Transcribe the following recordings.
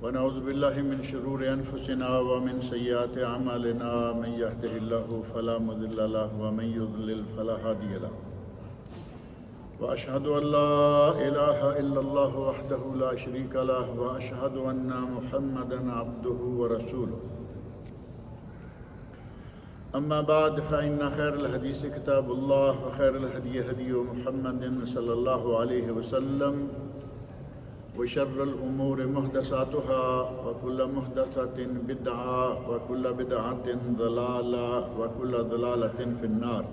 ونعوذ بالله من شرور أنفسنا ومن سيئات أعمالنا من يهده الله فلا مضل له ومن يضلل فلا هادي له وأشهد أن لا إله إلا الله وحده لا شريك له وأشهد أن محمدا عبده ورسوله أما بعد فإن خير الحديث كتاب الله وخير الهدي هدي محمد صلى الله عليه وسلم وشر الأمور محدثاتها وكل محدثة بدعة وكل بدعة ضلالة وكل ضلالة في النار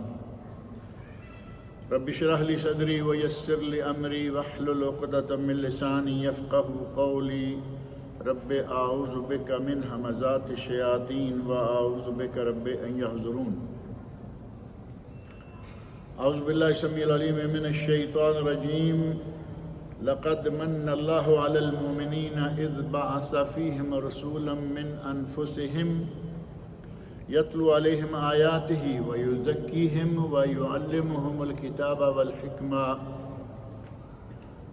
رب اشرح لي صدري ويسر لي أمري واحلل عقدة من لساني يفقهوا قولي رب أعوذ بك من همزات الشياطين وأعوذ بك رب أن يحضرون أعوذ بالله السميع العليم من الشيطان الرجيم لقد من الله على المؤمنين إذ بعث فيهم رسولا من أنفسهم يتلو عليهم آياته ويزكيهم ويعلمهم الكتاب والحكمة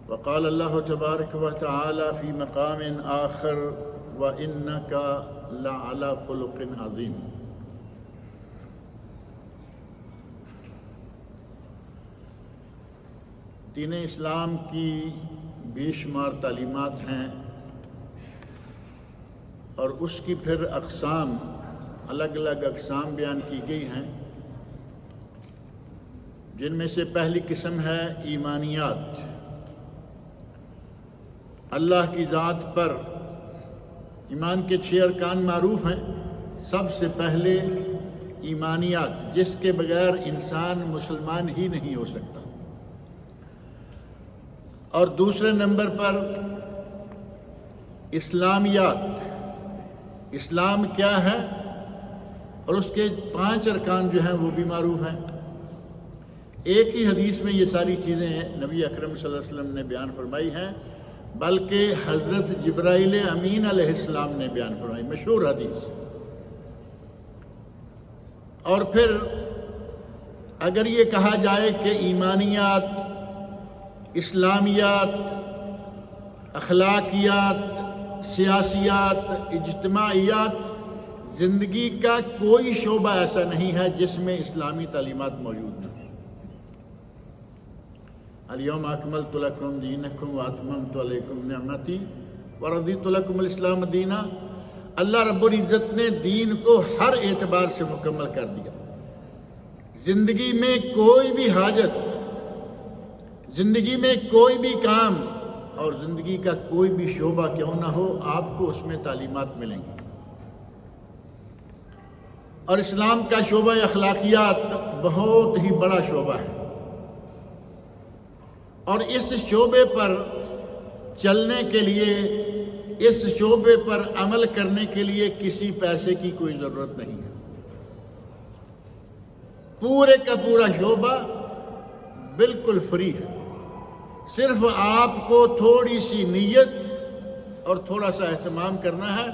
وقال الله تبارك وتعالى في مقام آخر وإنك لعلى خلق عظيم. دین اسلام کی بے شمار تعلیمات ہیں اور اس کی پھر اقسام الگ الگ اقسام بیان کی گئی ہیں، جن میں سے پہلی قسم ہے ایمانیات. اللہ کی ذات پر ایمان کے 6 ارکان معروف ہیں. سب سے پہلے ایمانیات، جس کے بغیر انسان مسلمان ہی نہیں ہو سکتا. اور دوسرے نمبر پر اسلامیات، اسلام کیا ہے اور اس کے 5 ارکان جو ہیں وہ بھی معروف ہیں. ایک ہی حدیث میں یہ ساری چیزیں نبی اکرم صلی اللہ علیہ وسلم نے بیان فرمائی ہیں، بلکہ حضرت جبرائیل امین علیہ السلام نے بیان فرمائی، مشہور حدیث. اور پھر اگر یہ کہا جائے کہ ایمانیات، اسلامیات، اخلاقیات، سیاسیات، اجتماعیات، زندگی کا کوئی شعبہ ایسا نہیں ہے جس میں اسلامی تعلیمات موجود نہ. الیوم اکملت لکم دینکم واتممت علیکم نعمتی ورضیت لکم الاسلام دینا. اللہ رب العزت نے دین کو ہر اعتبار سے مکمل کر دیا. زندگی میں کوئی بھی حاجت، زندگی میں کوئی بھی کام اور زندگی کا کوئی بھی شعبہ کیوں نہ ہو، آپ کو اس میں تعلیمات ملیں گی. اور اسلام کا شعبہ اخلاقیات بہت ہی بڑا شعبہ ہے، اور اس شعبے پر چلنے کے لیے، اس شعبے پر عمل کرنے کے لیے کسی پیسے کی کوئی ضرورت نہیں ہے. پورے کا پورا شعبہ بالکل فری ہے. صرف آپ کو تھوڑی سی نیت اور تھوڑا سا اہتمام کرنا ہے،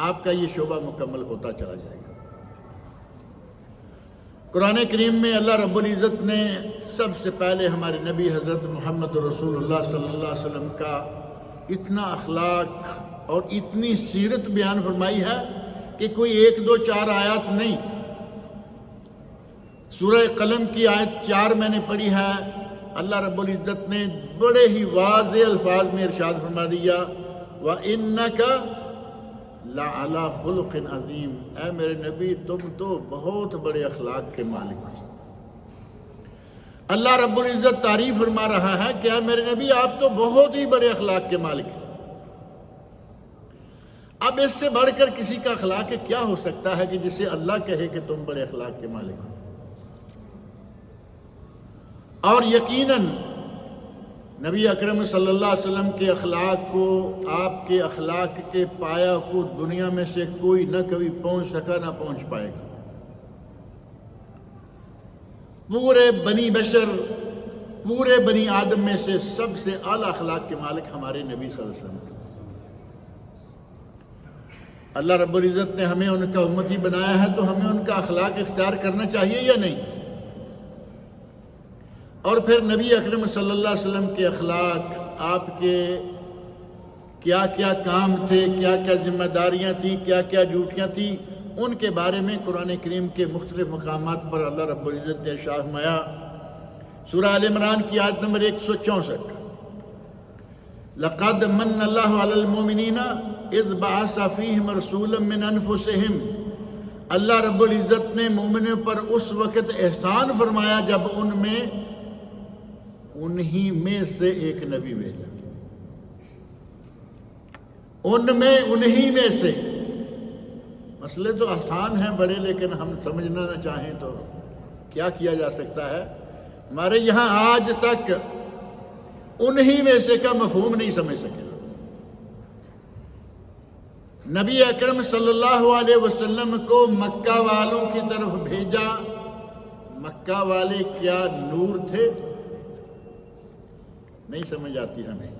آپ کا یہ شعبہ مکمل ہوتا چلا جائے گا. قرآن کریم میں اللہ رب العزت نے سب سے پہلے ہمارے نبی حضرت محمد رسول اللہ صلی اللہ علیہ وسلم کا اتنا اخلاق اور اتنی سیرت بیان فرمائی ہے کہ کوئی 1 2 4 آیات نہیں. سورہ قلم کی آیت 4 میں نے پڑھی ہے. اللہ رب العزت نے بڑے ہی واضح الفاظ میں ارشاد فرما دیا، وَإِنَّكَ لَعَلَىٰ خُلُقٍ عَظِيمٍ. اے میرے نبی، تم تو بہت بڑے اخلاق کے مالک ہو. اللہ رب العزت تعریف فرما رہا ہے کہ اے میرے نبی، آپ تو بہت ہی بڑے اخلاق کے مالک ہیں. اب اس سے بڑھ کر کسی کا اخلاق کیا ہو سکتا ہے کہ جسے اللہ کہے کہ تم بڑے اخلاق کے مالک ہو. اور یقیناً نبی اکرم صلی اللہ علیہ وسلم کے اخلاق کو، آپ کے اخلاق کے پایا کو دنیا میں سے کوئی نہ کبھی پہنچ سکا نہ پہنچ پائے گا. پورے بنی بشر، پورے بنی آدم میں سے سب سے اعلیٰ اخلاق کے مالک ہمارے نبی صلی اللہ علیہ وسلم. اللہ رب العزت نے ہمیں ان کا امتی بنایا ہے تو ہمیں ان کا اخلاق اختیار کرنا چاہیے یا نہیں؟ اور پھر نبی اکرم صلی اللہ علیہ وسلم کے اخلاق، آپ کے کیا کیا کام تھے، کیا کیا ذمہ داریاں تھیں، کیا کیا ڈیوٹیاں تھیں، ان کے بارے میں قرآن کریم کے مختلف مقامات پر اللہ رب العزت نے ارشاد فرمایا۔ سورہ آل عمران کی آیت نمبر 164، لَقَدْ مَنَّ اللَّهُ عَلَى الْمُؤْمِنِينَ إِذْ بَعَثَ فِيهِمْ رَسُولًا مِّنْ أَنفُسِهِمْ، اللہ رب العزت نے مومنوں پر اس وقت احسان فرمایا جب انہی میں سے ایک نبی بھیجا، انہی میں سے۔ مسئلے تو آسان ہیں بڑے، لیکن ہم سمجھنا نہ چاہیں تو کیا کیا جا سکتا ہے؟ ہمارے یہاں آج تک انہی میں سے کا مفہوم نہیں سمجھ سکے۔ نبی اکرم صلی اللہ علیہ وسلم کو مکہ والوں کی طرف بھیجا، مکہ والے کیا نور تھے؟ نہیں سمجھ آتی ہمیں۔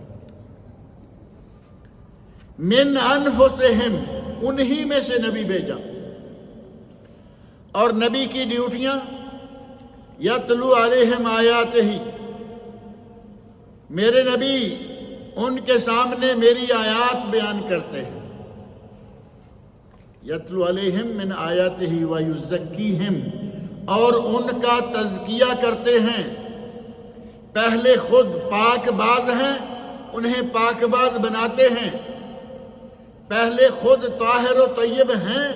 من انفسہم، انہی میں سے نبی بھیجا، اور نبی کی ڈیوٹیاں یتلو علیہم آیاتہ، میرے نبی ان کے سامنے میری آیات بیان کرتے ہیں۔ یتلو علیہم من آیاتہ ویزکیہم، اور ان کا تزکیہ کرتے ہیں۔ پہلے خود پاک باز ہیں، انہیں پاک باز بناتے ہیں۔ پہلے خود طاہر و طیب ہیں،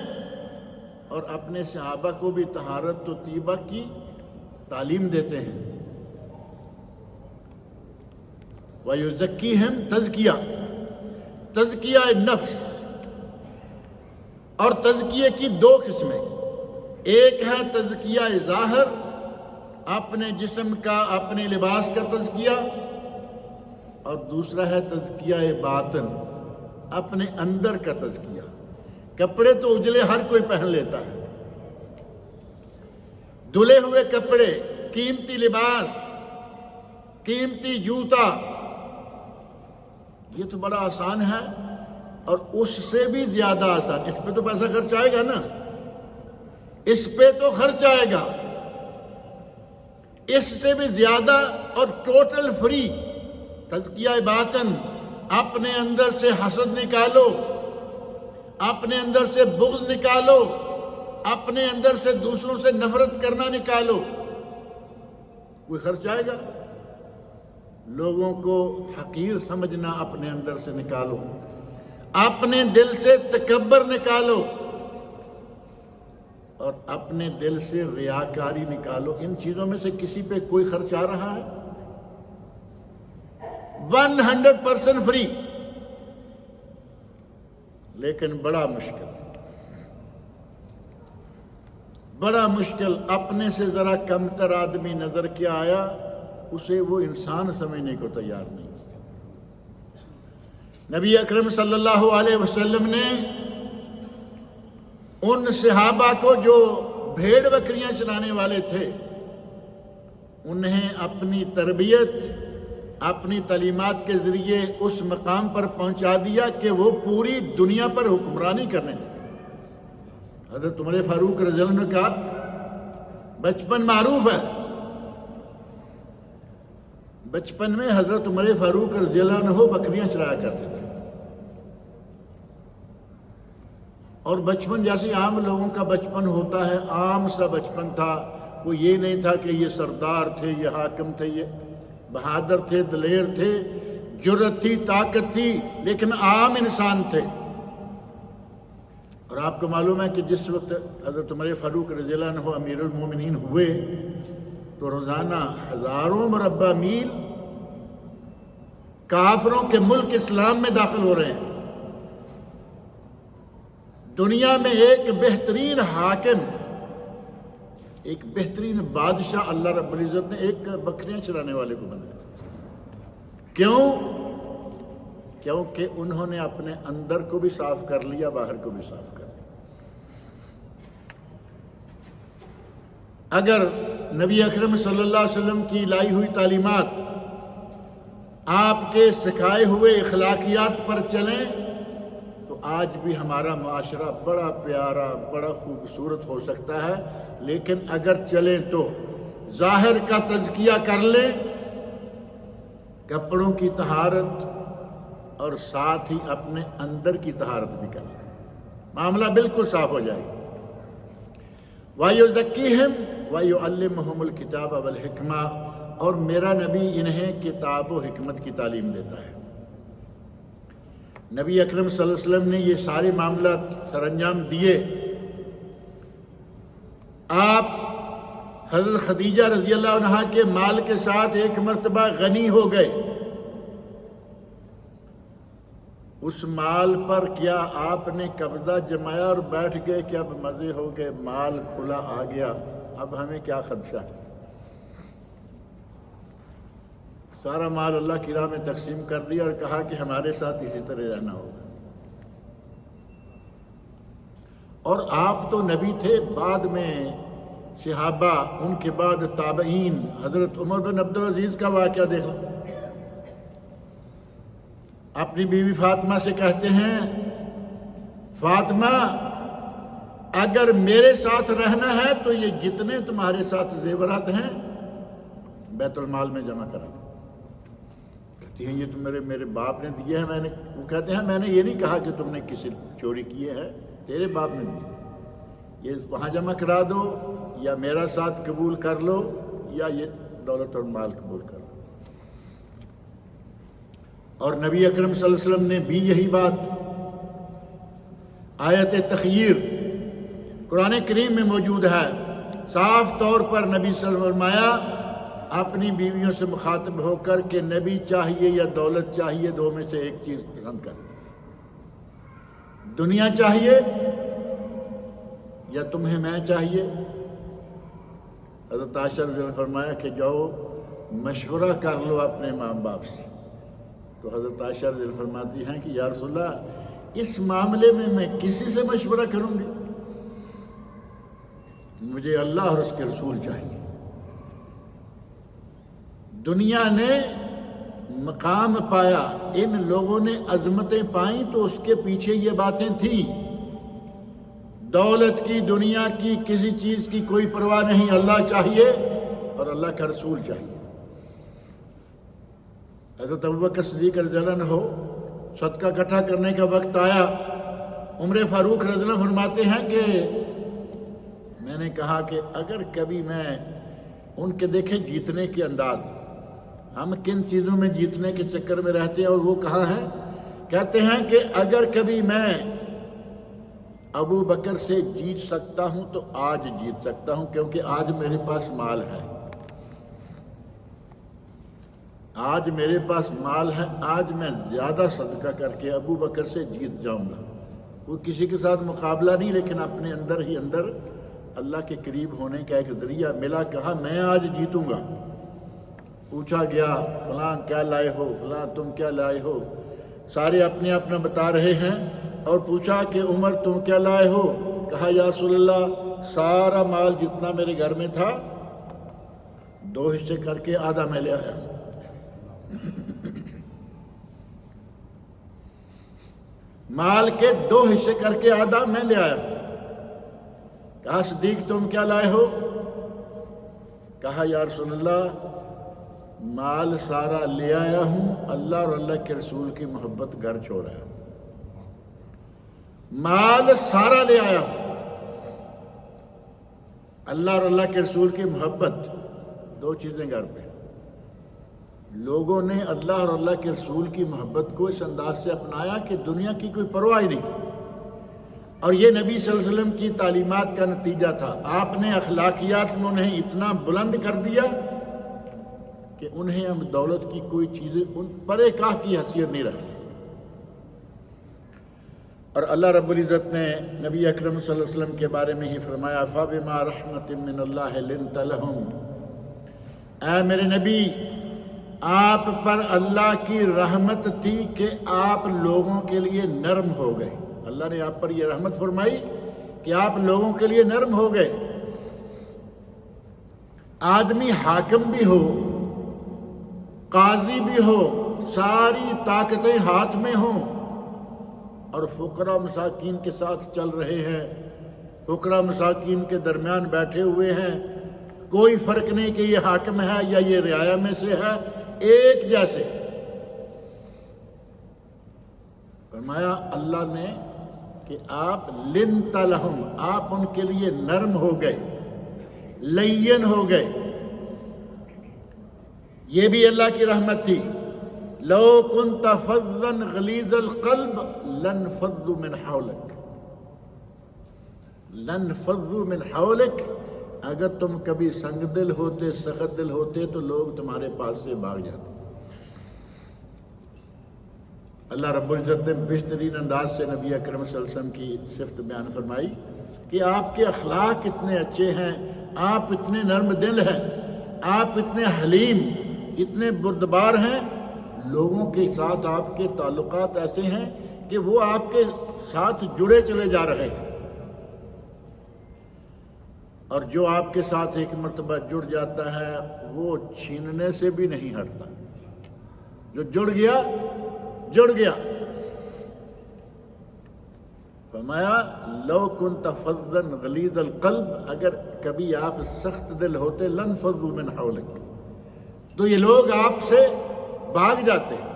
اور اپنے صحابہ کو بھی طہارت و طیبہ کی تعلیم دیتے ہیں۔ وَيُزَكِّيهِمْ، تزکیہ نفس، اور تزکیے کی دو قسمیں، ایک ہے تزکیہ ظاہر، اپنے جسم کا، اپنے لباس کا تزکیہ، اور دوسرا ہے تزکیہ باطن، اپنے اندر کا تزکیہ۔ کپڑے تو اجلے ہر کوئی پہن لیتا ہے، دھلے ہوئے کپڑے، قیمتی لباس، قیمتی جوتا، یہ تو بڑا آسان ہے، اور اس سے بھی زیادہ آسان، اس پہ تو پیسہ خرچ آئے گا نا، اس پہ تو خرچ آئے گا، اس سے بھی زیادہ اور ٹوٹل فری تزکیہ باطن۔ اپنے اندر سے حسد نکالو، اپنے اندر سے بغض نکالو، اپنے اندر سے دوسروں سے نفرت کرنا نکالو، کوئی خرچ آئے گا؟ لوگوں کو حقیر سمجھنا اپنے اندر سے نکالو، اپنے دل سے تکبر نکالو، اور اپنے دل سے ریاکاری نکالو۔ ان چیزوں میں سے کسی پہ کوئی خرچ آ رہا ہے؟ 100% فری، لیکن بڑا مشکل، اپنے سے ذرا کمتر آدمی نظر کیا آیا، اسے وہ انسان سمجھنے کو تیار نہیں۔ نبی اکرم صلی اللہ علیہ وسلم نے ان صحابہ کو جو بھیڑ بکریاں چرانے والے تھے، انہیں اپنی تربیت، اپنی تعلیمات کے ذریعے اس مقام پر پہنچا دیا کہ وہ پوری دنیا پر حکمرانی کرنے لگے۔ حضرت عمر فاروق رضی اللہ عنہ کا بچپن معروف ہے، بچپن میں حضرت عمر فاروق رضی اللہ عنہ بکریاں چرایا کرتے تھے، اور بچپن جیسے عام لوگوں کا بچپن ہوتا ہے، عام سا بچپن تھا، کوئی یہ نہیں تھا کہ یہ سردار تھے، یہ حاکم تھے، یہ بہادر تھے، دلیر تھے، جرأت تھی، طاقت تھی، لیکن عام انسان تھے۔ اور آپ کو معلوم ہے کہ جس وقت حضرت عمر فاروق رضی اللہ عنہ امیر المومنین ہوئے تو روزانہ ہزاروں مربع میل کافروں کے ملک اسلام میں داخل ہو رہے ہیں۔ دنیا میں ایک بہترین حاکم، ایک بہترین بادشاہ اللہ رب العزت نے ایک بکریاں چرانے والے کو بنایا۔ کیوں؟ کیونکہ انہوں نے اپنے اندر کو بھی صاف کر لیا، باہر کو بھی صاف کر لیا۔ اگر نبی اکرم صلی اللہ علیہ وسلم کی لائی ہوئی تعلیمات، آپ کے سکھائے ہوئے اخلاقیات پر چلیں تو آج بھی ہمارا معاشرہ بڑا پیارا، بڑا خوبصورت ہو سکتا ہے، لیکن اگر چلیں تو ظاہر کا تزکیہ کر لیں، کپڑوں کی طہارت، اور ساتھ ہی اپنے اندر کی طہارت بھی کریں، معاملہ بالکل صاف ہو جائے گا۔ وَيُزَكِّيهِمْ وَيُعَلِّمُهُمُ الْكِتَابَ وَالْحِكْمَةَ، اور میرا نبی انہیں کتاب و حکمت کی تعلیم دیتا ہے۔ نبی اکرم صلی اللہ علیہ وسلم نے یہ سارے معاملات سر انجام دیے۔ آپ حضرت خدیجہ رضی اللہ عنہا کے مال کے ساتھ ایک مرتبہ غنی ہو گئے۔ اس مال پر کیا آپ نے قبضہ جمایا اور بیٹھ گئے کہ اب مزے ہو گئے، مال کھلا آ گیا، اب ہمیں کیا خدشہ ہے؟ سارا مال اللہ کی راہ میں تقسیم کر دیا اور کہا کہ ہمارے ساتھ اسی طرح رہنا ہوگا۔ اور آپ تو نبی تھے، بعد میں صحابہ، ان کے بعد تابعین، حضرت عمر بن عبدالعزیز کا واقعہ دیکھ لو۔ اپنی بیوی فاطمہ سے کہتے ہیں، فاطمہ اگر میرے ساتھ رہنا ہے تو یہ جتنے تمہارے ساتھ زیورات ہیں بیت المال میں جمع کرا۔ کہتی ہیں یہ تو میرے باپ نے دیے ہیں، وہ کہتے ہیں میں نے یہ نہیں کہا کہ تم نے کسی چوری کیے ہے، تیرے باپ نے دیے، یہ وہاں جمع کرا دو، یا میرا ساتھ قبول کر لو، یا یہ دولت اور مال قبول کر لو۔ اور نبی اکرم صلی اللہ علیہ وسلم نے بھی یہی بات، آیت تخیر قرآن کریم میں موجود ہے، صاف طور پر نبی صلی اللہ علیہ وسلم فرمایا اپنی بیویوں سے مخاطب ہو کر کہ نبی چاہیے یا دولت چاہیے، دو میں سے ایک چیز پسند کر، دنیا چاہیے یا تمہیں میں چاہیے؟ حضرت عائشہ رضی اللہ عنہا نے فرمایا کہ جاؤ مشورہ کر لو اپنے ماں باپ سے۔ تو حضرت عائشہ رضی اللہ عنہا فرماتی ہیں کہ یا رسول اللہ اس معاملے میں کسی سے مشورہ کروں گی؟ مجھے اللہ اور اس کے رسول چاہیے۔ دنیا نے مقام پایا، ان لوگوں نے عظمتیں پائیں تو اس کے پیچھے یہ باتیں تھیں، دولت کی، دنیا کی، کسی چیز کی کوئی پرواہ نہیں، اللہ چاہیے اور اللہ کا رسول چاہیے۔ حضرت ابوبکر صدیق رضی اللہ عنہ صدقہ اکٹھا کرنے کا وقت آیا، عمر فاروق رضی اللہ عنہ فرماتے ہیں کہ میں نے کہا کہ اگر کبھی میں ان کے دیکھیں جیتنے کے انداز، ہم کن چیزوں میں جیتنے کے چکر میں رہتے ہیں اور وہ کہاں ہیں؟ کہتے ہیں کہ اگر کبھی میں ابو بکر سے جیت سکتا ہوں تو آج جیت سکتا ہوں، کیونکہ آج میرے پاس مال ہے، آج میرے پاس مال ہے، آج میں زیادہ صدقہ کر کے ابو بکر سے جیت جاؤں گا۔ وہ کسی کے ساتھ مقابلہ نہیں، لیکن اپنے اندر ہی اندر اللہ کے قریب ہونے کا ایک ذریعہ ملا، کہا میں آج جیتوں گا۔ پوچھا گیا فلاں کیا لائے ہو، فلاں تم کیا لائے ہو، سارے اپنے اپنا بتا رہے ہیں، اور پوچھا کہ عمر تم کیا لائے ہو؟ کہا یا رسول اللہ سارا مال جتنا میرے گھر میں تھا 2 حصے کر کے آدھا میں لے آیا۔ مال کے 2 حصے کر کے آدھا میں لے آیا۔ کہا صدیق تم کیا لائے ہو؟ کہا یا رسول اللہ مال سارا لے آیا ہوں، اللہ اور اللہ کے رسول کی محبت گھر چھوڑا ہے۔ مال سارا لے آیا ہوں، اللہ اور اللہ کے رسول کی محبت، 2 چیزیں گھر پہ۔ لوگوں نے اللہ اور اللہ کے رسول کی محبت کو اس انداز سے اپنایا کہ دنیا کی کوئی پرواہ نہیں، اور یہ نبی صلی اللہ علیہ وسلم کی تعلیمات کا نتیجہ تھا۔ آپ نے اخلاقیات میں انہیں اتنا بلند کر دیا کہ انہیں ہم دولت کی کوئی چیزیں ان پرے کاہ کی حیثیت نہیں رکھی۔ اور اللہ رب العزت نے نبی اکرم صلی اللہ علیہ وسلم کے بارے میں ہی فرمایا فَبِمَا رَحْمَةٍ مِّنَ اللَّهِ لِنْتَ لَهُمْ، اے میرے نبی آپ پر اللہ کی رحمت تھی کہ آپ لوگوں کے لیے نرم ہو گئے۔ اللہ نے آپ پر یہ رحمت فرمائی کہ آپ لوگوں کے لیے نرم ہو گئے۔ آدمی حاکم بھی ہو، قاضی بھی ہو، ساری طاقتیں ہاتھ میں ہوں، اور فقراء مساکین کے ساتھ چل رہے ہیں، فقراء مساکین کے درمیان بیٹھے ہوئے ہیں، کوئی فرق نہیں کہ یہ حاکم ہے یا یہ رعایا میں سے ہے، ایک جیسے۔ فرمایا اللہ نے کہ آپ لنت لہم، آپ ان کے لیے نرم ہو گئے، لین ہو گئے. یہ بھی اللہ کی رحمت تھی. لو کنت فظا غلیظ القلب لانفضوا من حولک، لانفضوا من حولک. اگر تم کبھی سنگ دل ہوتے، سخت دل ہوتے تو لوگ تمہارے پاس سے بھاگ جاتے. اللہ رب العزت نے بہترین انداز سے نبی اکرم صلی اللہ علیہ وسلم کی صفت بیان فرمائی کہ آپ کے اخلاق اتنے اچھے ہیں، آپ اتنے نرم دل ہیں، آپ اتنے حلیم، اتنے بردبار ہیں. لوگوں کے ساتھ آپ کے تعلقات ایسے ہیں کہ وہ آپ کے ساتھ جڑے چلے جا رہے ہیں، اور جو آپ کے ساتھ ایک مرتبہ جڑ جاتا ہے وہ چھیننے سے بھی نہیں ہٹتا. جو جڑ گیا جڑ گیا. فرمایا لو کنت فظا غلیظ القلب، اگر کبھی آپ سخت دل ہوتے، لانفضوا من حولک، تو یہ لوگ آپ سے بھاگ جاتے ہیں.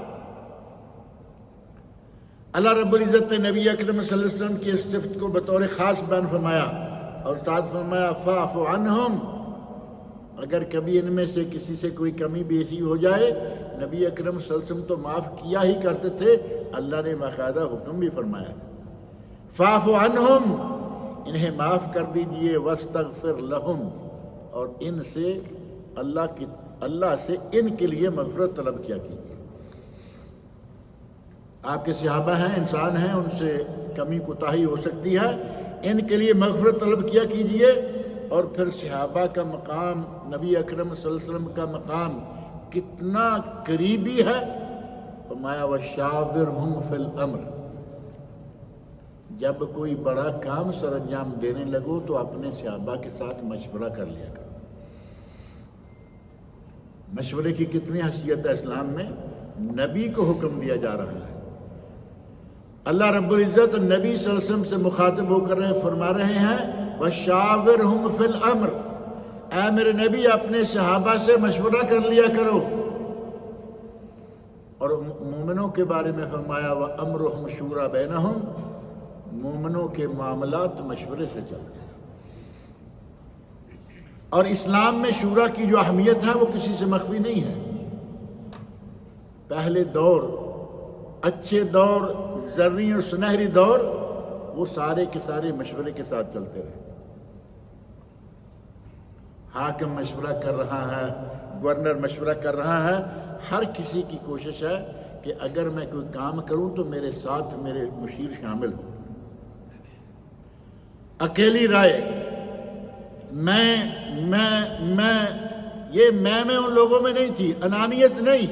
اللہ رب العزت نے نبی اکرم صلی اللہ علیہ وسلم کی اس صفت کو بطور خاص بیان فرمایا اور ساتھ فرمایا فاعف عنہم. اگر کبھی ان میں سے کسی سے کوئی کمی بیشی ہو جائے، نبی اکرم صلی اللہ علیہ وسلم تو معاف کیا ہی کرتے تھے، اللہ نے باقاعدہ حکم بھی فرمایا فاعف عنہم، انہیں معاف کر دیجئے، واستغفر لہم، اور ان سے اللہ سے ان کے لیے مغفرت طلب کیا کیجیے. آپ کے صحابہ ہیں، انسان ہیں، ان سے کمی کوتاہی ہو سکتی ہے، ان کے لیے مغفرت طلب کیا کیجیے. اور پھر صحابہ کا مقام، نبی اکرم صلی اللہ علیہ وسلم کا مقام کتنا قریبی ہے. فرمایا وشاورہم فی الامر، جب کوئی بڑا کام سر انجام دینے لگو تو اپنے صحابہ کے ساتھ مشورہ کر لیا کرو. مشورے کی کتنی حیثیت ہے اسلام میں. نبی کو حکم دیا جا رہا ہے. اللہ رب العزت نبی صلی اللہ علیہ وسلم سے مخاطب ہو کر فرما رہے ہیں وَشَاوِرْهُمْ فِي الْأَمْرِ، اے میرے نبی اپنے صحابہ سے مشورہ کر لیا کرو. اور مومنوں کے بارے میں فرمایا وَأَمْرُهُمْ شُورَى بَيْنَهُمْ، مومنوں کے معاملات مشورے سے چلتے ہیں. اور اسلام میں شورا کی جو اہمیت ہے وہ کسی سے مخفی نہیں ہے. پہلے دور، اچھے دور، زرعی اور سنہری دور، وہ سارے کے سارے مشورے کے ساتھ چلتے رہے. حاکم مشورہ کر رہا ہے، گورنر مشورہ کر رہا ہے، ہر کسی کی کوشش ہے کہ اگر میں کوئی کام کروں تو میرے ساتھ میرے مشیر شامل ہوں. اکیلی رائے، یہ میں ان لوگوں میں نہیں تھی. انانیت نہیں،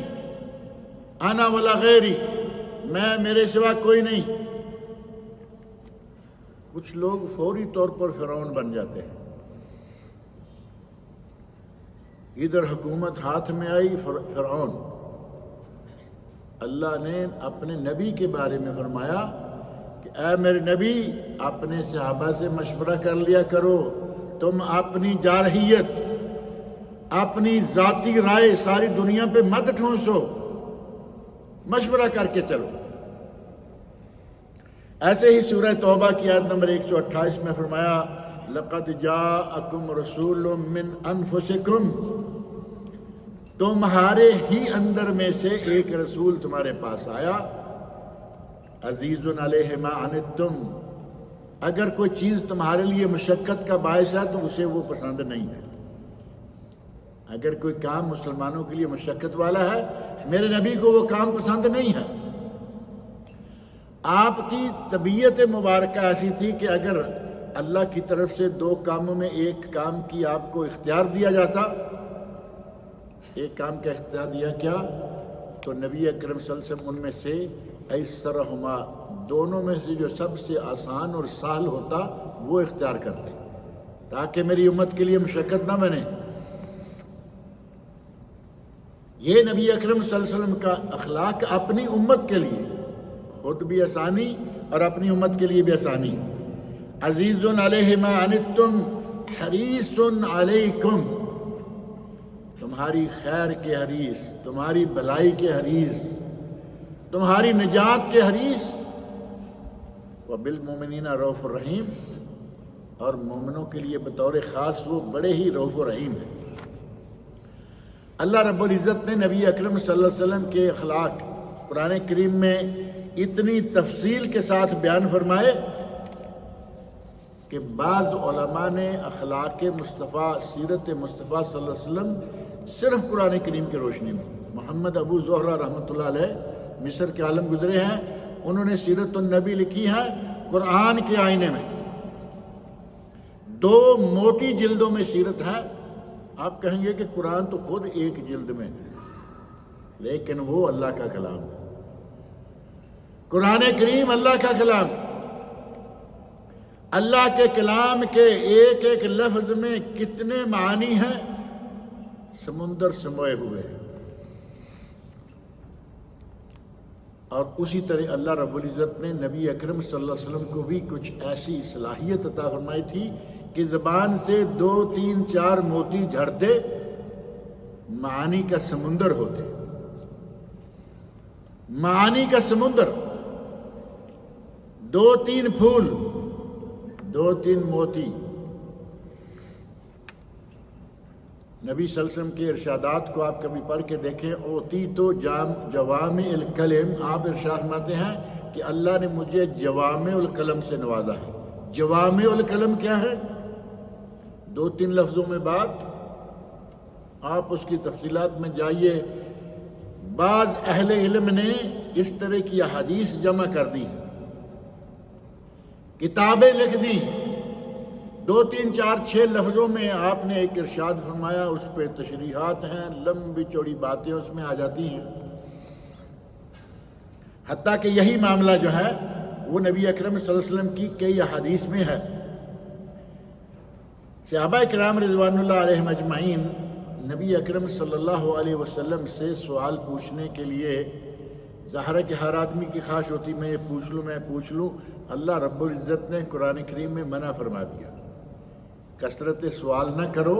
انا ولا غیری، میں میرے سوا کوئی نہیں. کچھ لوگ فوری طور پر فرعون بن جاتے ہیں. ادھر حکومت ہاتھ میں آئی، فرعون. اللہ نے اپنے نبی کے بارے میں فرمایا کہ اے میرے نبی اپنے صحابہ سے مشورہ کر لیا کرو. تم اپنی جارحیت، اپنی ذاتی رائے ساری دنیا پہ مت ٹھونسو، مشورہ کر کے چلو. ایسے ہی سورہ توبہ کی آیت نمبر 128 میں فرمایا لَقَدْ جَاءَكُمْ رَسُولٌ مِّنْ أَنفُسِكُمْ، تمہارے ہی اندر میں سے ایک رسول تمہارے پاس آیا. عزیز علیہ ما عنتم، اگر کوئی چیز تمہارے لیے مشقت کا باعث ہے تو اسے وہ پسند نہیں ہے. اگر کوئی کام مسلمانوں کے لیے مشقت والا ہے، میرے نبی کو وہ کام پسند نہیں ہے. آپ کی طبیعت مبارکہ ایسی تھی کہ اگر اللہ کی طرف سے دو کاموں میں ایک کام کی آپ کو اختیار دیا جاتا، ایک کام کا اختیار دیا کیا، تو نبی اکرم صلی اللہ علیہ وسلم ان میں سے ایسرہما، دونوں میں سے جو سب سے آسان اور سہل ہوتا وہ اختیار کرتے تاکہ میری امت کے لیے مشقت نہ بنے. یہ نبی اکرم صلی اللہ علیہ وسلم کا اخلاق اپنی امت کے لیے، خود بھی آسانی اور اپنی امت کے لیے بھی آسانی. عزیز علیہ ما عنتم حریص علیکم، تمہاری خیر کے حریص، تمہاری بھلائی کے حریص، تمہاری نجات کے حریص وبالمؤمنین رؤوف الرحیم، اور مومنوں کے لیے بطور خاص وہ بڑے ہی رؤوف و رحیم ہیں۔ اللہ رب العزت نے نبی اکرم صلی اللہ علیہ وسلم کے اخلاق قرآن کریم میں اتنی تفصیل کے ساتھ بیان فرمائے کہ بعض علماء نے اخلاق مصطفیٰ، سیرت مصطفیٰ صلی اللہ علیہ وسلم صرف قرآن کریم کی روشنی میں، محمد ابو زہرہ رحمۃ اللہ علیہ مصر کے عالم گزرے ہیں، انہوں نے سیرت النبی لکھی ہے قرآن کے آئینے میں، 2 موٹی جلدوں میں سیرت ہے۔ آپ کہیں گے کہ قرآن تو خود ایک جلد میں ہے، لیکن وہ اللہ کا کلام ہے۔ قرآن کریم اللہ کا کلام، اللہ کے کلام کے ایک ایک لفظ میں کتنے معانی ہیں، سمندر سموئے ہوئے ہیں۔ اور اسی طرح اللہ رب العزت نے نبی اکرم صلی اللہ علیہ وسلم کو بھی کچھ ایسی صلاحیت عطا فرمائی تھی کہ زبان سے 2 3 4 موتی جھڑتے معانی کا سمندر ہوتے، معانی کا سمندر، 2 3 پھول، 2 3 موتی۔ نبی صلی اللہ علیہ وسلم کے ارشادات کو آپ کبھی پڑھ کے دیکھیں، اوتی تو جوامع الکلم، آپ ارشاد فرماتے ہیں کہ اللہ نے مجھے جوامع الکلم سے نوازا ہے۔ جوامع الکلم کیا ہے؟ 2 3 لفظوں میں بات، آپ اس کی تفصیلات میں جائیے۔ بعض اہل علم نے اس طرح کی احادیث جمع کر دی، کتابیں لکھ دی، 2 3 4 6 لفظوں میں آپ نے ایک ارشاد فرمایا، اس پہ تشریحات ہیں، لمبی چوڑی باتیں اس میں آ جاتی ہیں۔ حتیٰ کہ یہی معاملہ جو ہے وہ نبی اکرم صلی اللہ علیہ وسلم کی کئی احادیث میں ہے۔ صحابہ کرام رضوان اللہ علیہم اجمعین نبی اکرم صلی اللہ علیہ وسلم سے سوال پوچھنے کے لیے، ظاہر ہے کہ ہر آدمی کی خواہش ہوتی میں یہ پوچھ لوں، اللہ رب العزت نے قرآن کریم میں منع فرما دیا، کثرت سوال نہ کرو،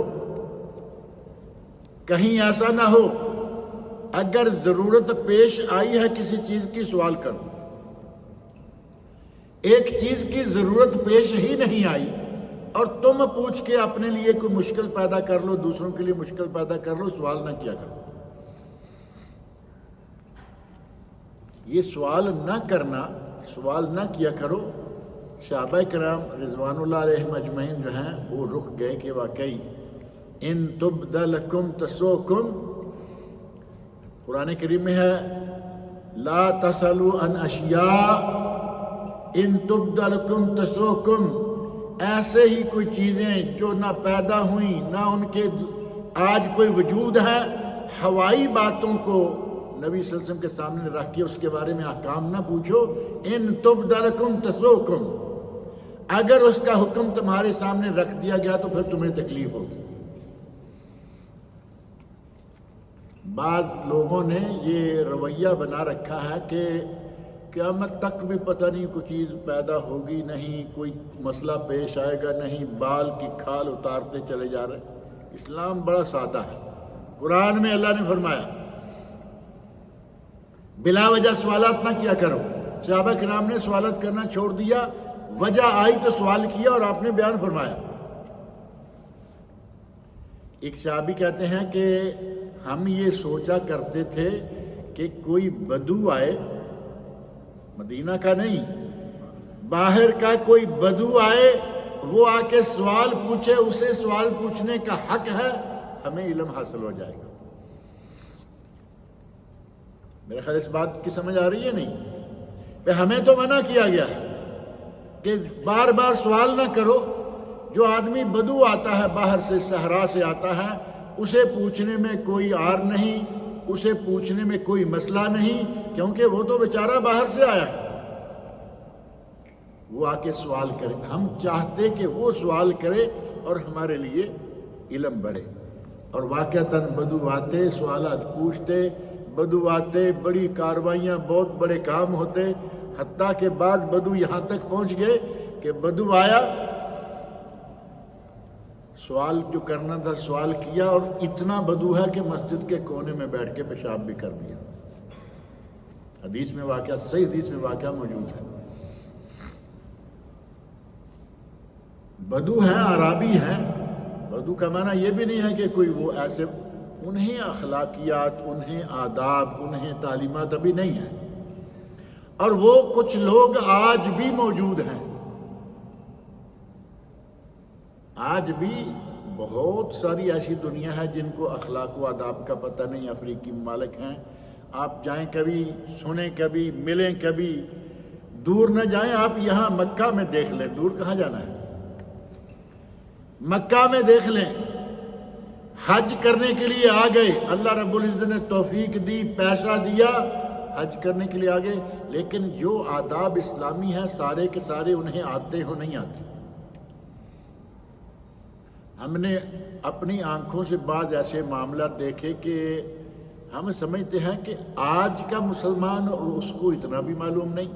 کہیں ایسا نہ ہو اگر ضرورت پیش آئی ہے کسی چیز کی سوال کرو، ایک چیز کی ضرورت پیش ہی نہیں آئی اور تم پوچھ کے اپنے لیے کوئی مشکل پیدا کر لو، دوسروں کے لیے مشکل پیدا کر لو، سوال نہ کیا کرو۔ یہ سوال نہ کرنا، سوال نہ کیا کرو۔ صحابہ کرام رضوان اللہ علیہم اجمعین جو ہیں وہ رک گئے کہ واقعی ان تبد لکم تسؤکم، قرآن کریم میں ہے لا تسألوا عن اشیاء ان تبد لکم تسؤکم، ایسے ہی کوئی چیزیں جو نہ پیدا ہوئیں نہ ان کے آج کوئی وجود ہے، ہوائی باتوں کو نبی صلی اللہ علیہ وسلم کے سامنے رکھ کے اس کے بارے میں احکام نہ پوچھو۔ ان تبد لکم تسؤکم، اگر اس کا حکم تمہارے سامنے رکھ دیا گیا تو پھر تمہیں تکلیف ہوگی۔ بعض لوگوں نے یہ رویہ بنا رکھا ہے کہ قیامت تک بھی پتہ نہیں کوئی چیز پیدا ہوگی نہیں، کوئی مسئلہ پیش آئے گا نہیں، بال کی کھال اتارتے چلے جا رہے ہیں۔ اسلام بڑا سادہ ہے۔ قرآن میں اللہ نے فرمایا بلا وجہ سوالات نہ کیا کرو۔ صحابہ کرام نے سوالات کرنا چھوڑ دیا، وجہ آئی تو سوال کیا اور آپ نے بیان فرمایا۔ ایک صحابی کہتے ہیں کہ ہم یہ سوچا کرتے تھے کہ کوئی بدو آئے، مدینہ کا نہیں، باہر کا کوئی بدو آئے، وہ آ کے سوال پوچھے، اسے سوال پوچھنے کا حق ہے، ہمیں علم حاصل ہو جائے گا۔ میرے خیال اس بات کی سمجھ آ رہی ہے نہیں؟ کہ ہمیں تو منع کیا گیا ہے کہ بار بار سوال نہ کرو۔ جو آدمی بدو آتا ہے، باہر سے صحرا سے آتا ہے، اسے پوچھنے میں کوئی عار نہیں، اسے پوچھنے میں کوئی مسئلہ نہیں، کیونکہ وہ تو بیچارہ باہر سے آیا ہے، وہ آ کے سوال کرے۔ ہم چاہتے کہ وہ سوال کرے اور ہمارے لیے علم بڑھے۔ اور واقعتاً بدو آتے، سوالات پوچھتے، بدو آتے، بڑی کاروائیاں، بہت بڑے کام ہوتے، حتیٰ کہ بعد بدو یہاں تک پہنچ گئے کہ بدو آیا، سوال جو کرنا تھا سوال کیا، اور اتنا بدو ہے کہ مسجد کے کونے میں بیٹھ کے پیشاب بھی کر دیا۔ حدیث میں واقعہ، صحیح حدیث میں واقعہ موجود ہے۔ بدو ہیں، عرابی ہیں. بدو کا معنی یہ بھی نہیں ہے کہ کوئی وہ ایسے، انہیں اخلاقیات، انہیں آداب، انہیں تعلیمات ابھی نہیں ہیں. اور وہ کچھ لوگ آج بھی موجود ہیں. آج بھی بہت ساری ایسی دنیا ہے جن کو اخلاق و آداب کا پتہ نہیں. افریقی ممالک ہیں، آپ جائیں کبھی، سنیں کبھی، ملیں کبھی، دور نہ جائیں. آپ یہاں مکہ میں دیکھ لیں، دور کہاں جانا ہے، مکہ میں دیکھ لیں. حج کرنے کے لیے آ گئے، اللہ رب العزت نے توفیق دی، پیسہ دیا، حج کرنے کے لیے آ گئے، لیکن جو آداب اسلامی ہیں سارے کے سارے انہیں آتے ہو نہیں آتے. ہم نے اپنی آنکھوں سے بعض ایسے معاملات دیکھے کہ ہم سمجھتے ہیں کہ آج کا مسلمان اور اس کو اتنا بھی معلوم نہیں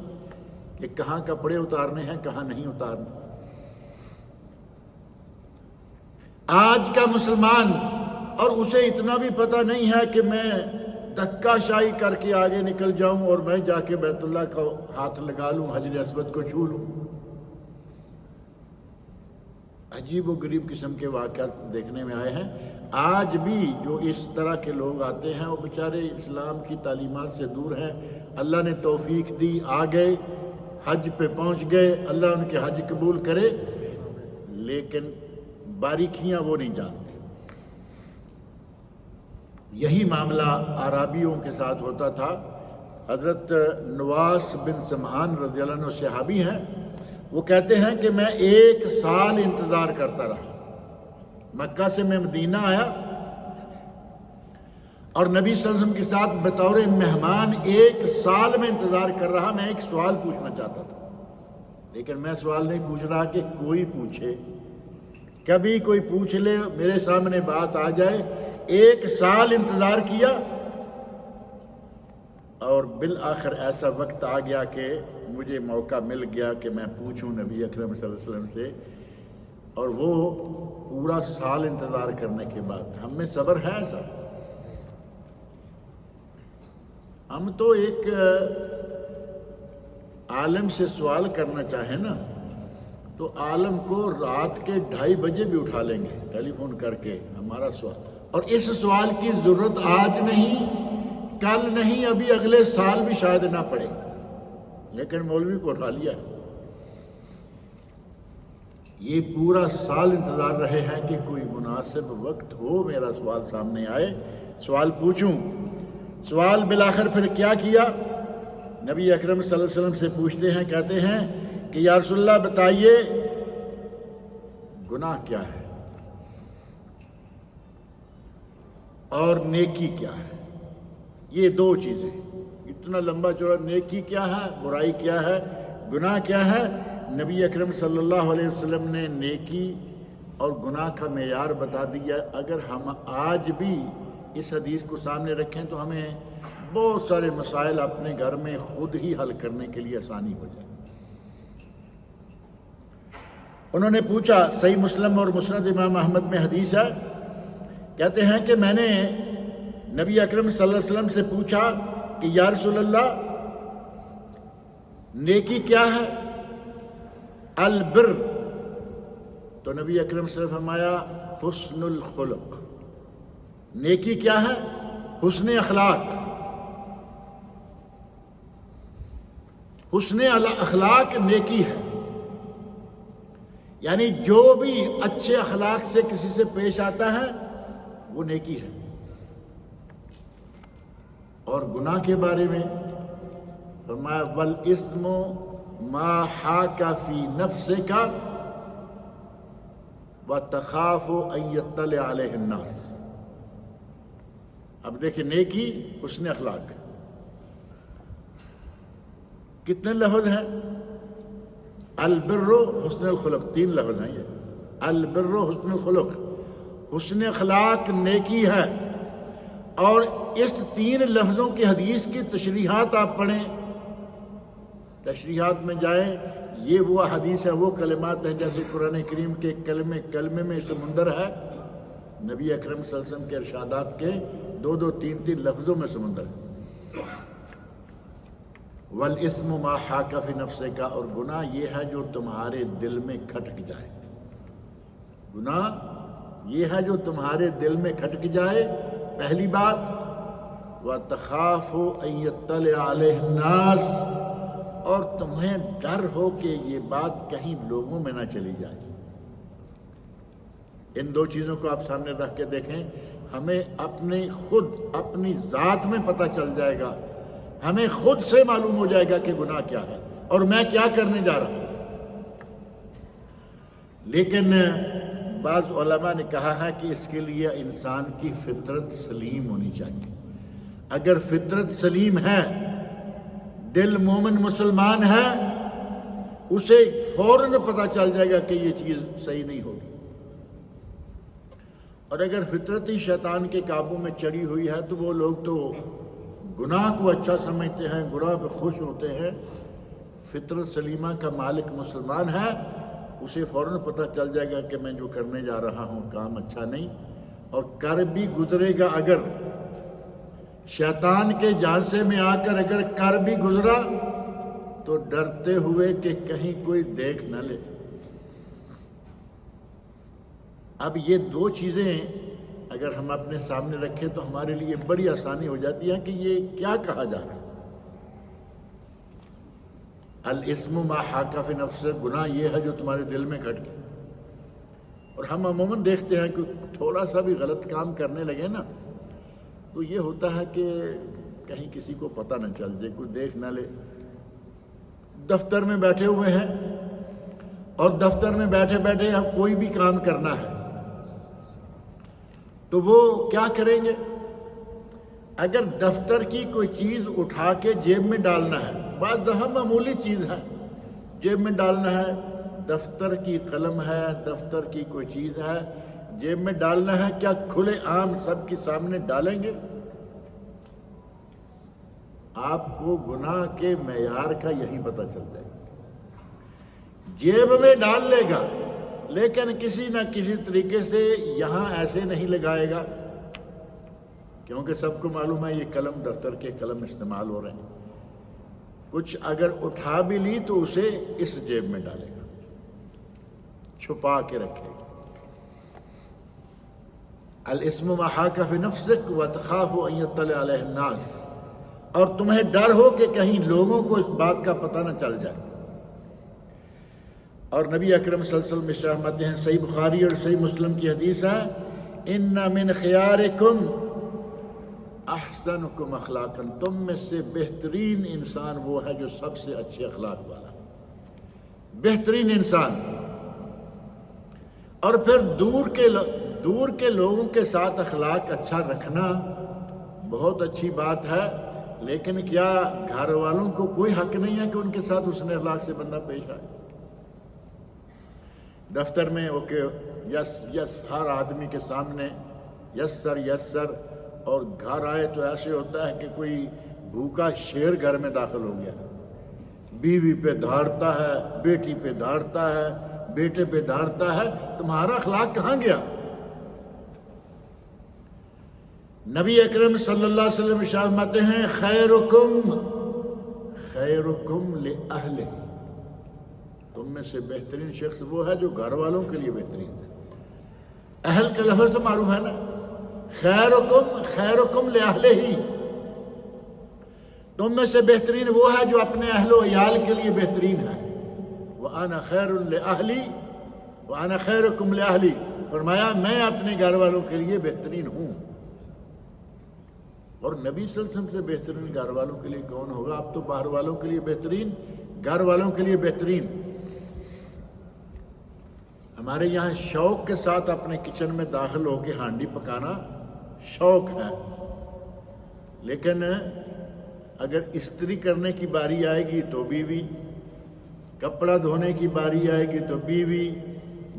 کہ کہاں کپڑے اتارنے ہیں، کہاں نہیں اتارنے. آج کا مسلمان اور اسے اتنا بھی پتہ نہیں ہے کہ میں دھکا شاہی کر کے آگے نکل جاؤں اور میں جا کے بیت اللہ کا ہاتھ لگا لوں، حجر اسود کو چھو لوں. عجیب و غریب قسم کے واقعات دیکھنے میں آئے ہیں. آج بھی جو اس طرح کے لوگ آتے ہیں وہ بیچارے اسلام کی تعلیمات سے دور ہیں. اللہ نے توفیق دی، آ گئے، حج پہ پہنچ گئے، اللہ ان کے حج قبول کرے، لیکن باریکیاں وہ نہیں جانتے. یہی معاملہ عرابیوں کے ساتھ ہوتا تھا. حضرت نواس بن سمعان رضی اللہ عنہ صحابی ہیں، وہ کہتے ہیں کہ میں 1 سال انتظار کرتا رہا. مکہ سے میں مدینہ آیا اور نبی صلی اللہ علیہ وسلم کے ساتھ بطور مہمان 1 سال میں انتظار کر رہا. میں ایک سوال پوچھنا چاہتا تھا، لیکن میں سوال نہیں پوچھ رہا کہ کوئی پوچھے، کبھی کوئی پوچھ لے، میرے سامنے بات آ جائے. 1 سال انتظار کیا اور بالآخر ایسا وقت آ گیا کہ مجھے موقع مل گیا کہ میں پوچھوں نبی اکرم صلی اللہ علیہ وسلم سے. اور وہ پورا سال انتظار کرنے کے بعد. ہم میں صبر ہے ایسا؟ ہم تو ایک عالم سے سوال کرنا چاہیں نا تو عالم کو رات کے 2:30 بجے بھی اٹھا لیں گے ٹیلی فون کر کے ہمارا سوال. اور اس سوال کی ضرورت آج نہیں، کل نہیں، ابھی اگلے سال بھی شاید نہ پڑے، لیکن مولوی کو اٹھا لیا. یہ پورا سال انتظار رہے ہیں کہ کوئی مناسب وقت ہو، میرا سوال سامنے آئے، سوال پوچھوں. سوال بالآخر پھر کیا کیا؟ نبی اکرم صلی اللہ علیہ وسلم سے پوچھتے ہیں، کہتے ہیں کہ یا رسول اللہ بتائیے گناہ کیا ہے اور نیکی کیا ہے. یہ 2 چیزیں، اتنا لمبا چوڑا، نیکی کیا ہے، برائی کیا ہے، گناہ کیا ہے. نبی اکرم صلی اللہ علیہ وسلم نے نیکی اور گناہ کا معیار بتا دیا. اگر ہم آج بھی اس حدیث کو سامنے رکھیں تو ہمیں بہت سارے مسائل اپنے گھر میں خود ہی حل کرنے کے لیے آسانی ہو جائے. انہوں نے پوچھا، صحیح مسلم اور مسند امام احمد میں حدیث ہے، کہتے ہیں کہ میں نے نبی اکرم صلی اللہ علیہ وسلم سے پوچھا کہ یا رسول اللہ نیکی کیا ہے؟ البر. تو نبی اکرم صلی اللہ علیہ وسلم فرمایا حسن الخلق. نیکی کیا ہے؟ حسن اخلاق. حسن اخلاق نیکی ہے. یعنی جو بھی اچھے اخلاق سے کسی سے پیش آتا ہے وہ نیکی ہے. اور گناہ کے بارے میں فرمایا والاسم ما حاک فی نفسک وتخاف ان یطلع علیہ الناس. اب دیکھیں نیکی، حسن اخلاق، کتنے لفظ ہیں؟ البر حسن الخلق، 3 لفظ ہیں یہ. البر حسن الخلق، حسن اخلاق نیکی ہے. اور اس 3 لفظوں کی حدیث کی تشریحات آپ پڑھیں، تشریحات میں جائیں، یہ وہ حدیث ہے، وہ کلمات ہیں جیسے قرآن کریم کے کلمے میں سمندر ہے. نبی اکرم صلی اللہ علیہ وسلم کے ارشادات کے 2 3 لفظوں میں سمندر ہے. والاسم ما حاک فی نفسک، اور گناہ یہ ہے جو تمہارے دل میں کھٹک جائے. گناہ یہ ہے جو تمہارے دل میں کھٹک جائے، پہلی بات، وَتَخَافُوا أَن يَطَّلِعَ عَلَيْهِ النَّاسُ، اور تمہیں ڈر ہو کہ یہ بات کہیں لوگوں میں نہ چلی جائے۔ ان دو چیزوں کو آپ سامنے رکھ کے دیکھیں، ہمیں اپنی ذات میں پتہ چل جائے گا، ہمیں خود سے معلوم ہو جائے گا کہ گناہ کیا ہے اور میں کیا کرنے جا رہا ہوں۔ لیکن بعض علماء نے کہا ہے کہ اس کے لیے انسان کی فطرت سلیم ہونی چاہیے۔ اگر فطرت سلیم ہے، دل مومن مسلمان ہے، اسے فوراً پتہ چل جائے گا کہ یہ چیز صحیح نہیں ہوگی۔ اور اگر فطرت ہی شیطان کے قابو میں چڑھی ہوئی ہے تو وہ لوگ تو گناہ کو اچھا سمجھتے ہیں، گناہ پہ خوش ہوتے ہیں۔ فطرت سلیمہ کا مالک مسلمان ہے، اسے فوراً پتہ چل جائے گا کہ میں جو کرنے جا رہا ہوں کام اچھا نہیں، اور کر بھی گزرے گا۔ اگر شیطان کے جانسے میں آ کر اگر کر بھی گزرا تو ڈرتے ہوئے کہ کہیں کوئی دیکھ نہ لے۔ اب یہ دو چیزیں اگر ہم اپنے سامنے رکھیں تو ہمارے لیے بڑی آسانی ہو جاتی ہے کہ یہ کیا کہا جا رہا ہے۔ الاسم ما حاک فی نفس، گناہ یہ ہے جو تمہارے دل میں کھٹ گیا۔ اور ہم عموماً دیکھتے ہیں کہ تھوڑا سا بھی غلط کام کرنے لگے نا تو یہ ہوتا ہے کہ کہیں کسی کو پتہ نہ چل جائے، کوئی دیکھ نہ لے۔ دفتر میں بیٹھے ہوئے ہیں اور دفتر میں بیٹھے بیٹھے ہم کوئی بھی کام کرنا ہے تو وہ کیا کریں گے؟ اگر دفتر کی کوئی چیز اٹھا کے جیب میں ڈالنا ہے، بعض دفعہ معمولی چیز ہے جیب میں ڈالنا ہے، دفتر کی قلم ہے، دفتر کی کوئی چیز ہے جیب میں ڈالنا ہے، کیا کھلے عام سب کے سامنے ڈالیں گے؟ آپ کو گناہ کے معیار کا یہی پتہ چل جائے گا۔ جیب میں ڈال لے گا لیکن کسی نہ کسی طریقے سے یہاں ایسے نہیں لگائے گا، کیونکہ سب کو معلوم ہے یہ قلم دفتر کے قلم استعمال ہو رہے ہیں۔ کچھ اگر اٹھا بھی لی تو اسے اس جیب میں ڈالے گا، چھپا کے رکھے گا۔ الاسم ما حاک فی نفسک وتخاف ان یطلع علیہ الناس، اور تمہیں ڈر ہو کہ کہیں لوگوں کو اس بات کا پتہ نہ چل جائے۔ اور نبی اکرم صلی اللہ علیہ وسلم فرماتے ہیں، صحیح بخاری اور صحیح مسلم کی حدیث ہے، ان من خیارکم احسنکم اخلاقا، تم میں سے بہترین انسان وہ ہے جو سب سے اچھے اخلاق والا، بہترین انسان۔ اور پھر دور کے لوگوں کے ساتھ اخلاق اچھا رکھنا بہت اچھی بات ہے، لیکن کیا گھر والوں کو کوئی حق نہیں ہے کہ ان کے ساتھ حسن اخلاق سے بندہ پیش آئے؟ دفتر میں اوکے یس یس ہر آدمی کے سامنے یس سر یس سر، اور گھر آئے تو ایسے ہوتا ہے کہ کوئی بھوکا شیر گھر میں داخل ہو گیا، بیوی پہ دھاڑتا ہے، بیٹی پہ دھاڑتا ہے، بیٹے پہ دھاڑتا ہے، تمہارا اخلاق کہاں گیا؟ نبی اکرم صلی اللہ علیہ وسلم ارشاد فرماتے ہیں، خیرکم لأہلہ، تم میں سے بہترین شخص وہ ہے جو گھر والوں کے لیے بہترین ہے۔ اہل کا لفظ تو معروف ہے نا، خیرکم لأہلہ، تم میں سے بہترین وہ ہے جو اپنے اہل و عیال کے لیے بہترین ہے۔ وَأَنَا خَيْرٌ لِأَهْلِي وَأَنَا خَيْرُكُمْ لِأَهْلِي، فرمایا میں اپنے گھر والوں کے لیے بہترین ہوں۔ اور نبی صلی اللہ علیہ وسلم سے بہترین گھر والوں کے لیے کون ہوگا؟ آپ تو باہر والوں کے لیے بہترین، گھر والوں کے لیے بہترین۔ ہمارے یہاں شوق کے ساتھ اپنے کچن میں داخل ہو کے ہانڈی پکانا شوق ہے، لیکن اگر استری کرنے کی باری آئے گی تو بیوی، کپڑا دھونے کی باری آئے گی تو بیوی،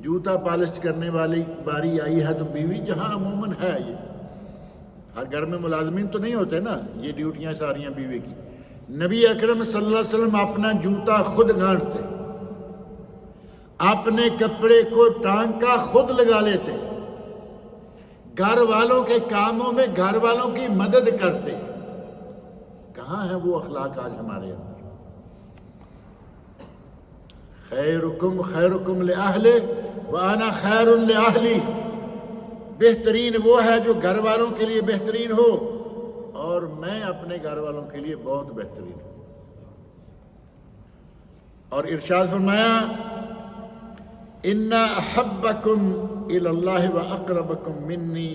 جوتا پالش کرنے والی باری آئی ہے تو بیوی، جہاں عموماً ہے یہ ہر گھر میں ملازمین تو نہیں ہوتے نا، یہ ڈیوٹیاں ساریاں بیوی کی۔ نبی اکرم صلی اللہ علیہ وسلم اپنا جوتا خود گھانٹتے، اپنے کپڑے کو ٹانگ کا خود لگا لیتے، گھر والوں کے کاموں میں گھر والوں کی مدد کرتے۔ کہاں ہے وہ اخلاق آج ہمارے اندر؟ خیرکم لأہلہ وَأَنَا خَيْرٌ لِأَهْلِي، بہترین وہ ہے جو گھر والوں کے لیے بہترین ہو، اور میں اپنے گھر والوں کے لیے بہت بہترین ہوں۔ اور ارشاد فرمایا اِنَّ أَحَبَّكُمْ إِلَى اللَّهِ وَأَقْرَبَكُمْ مِنِّي،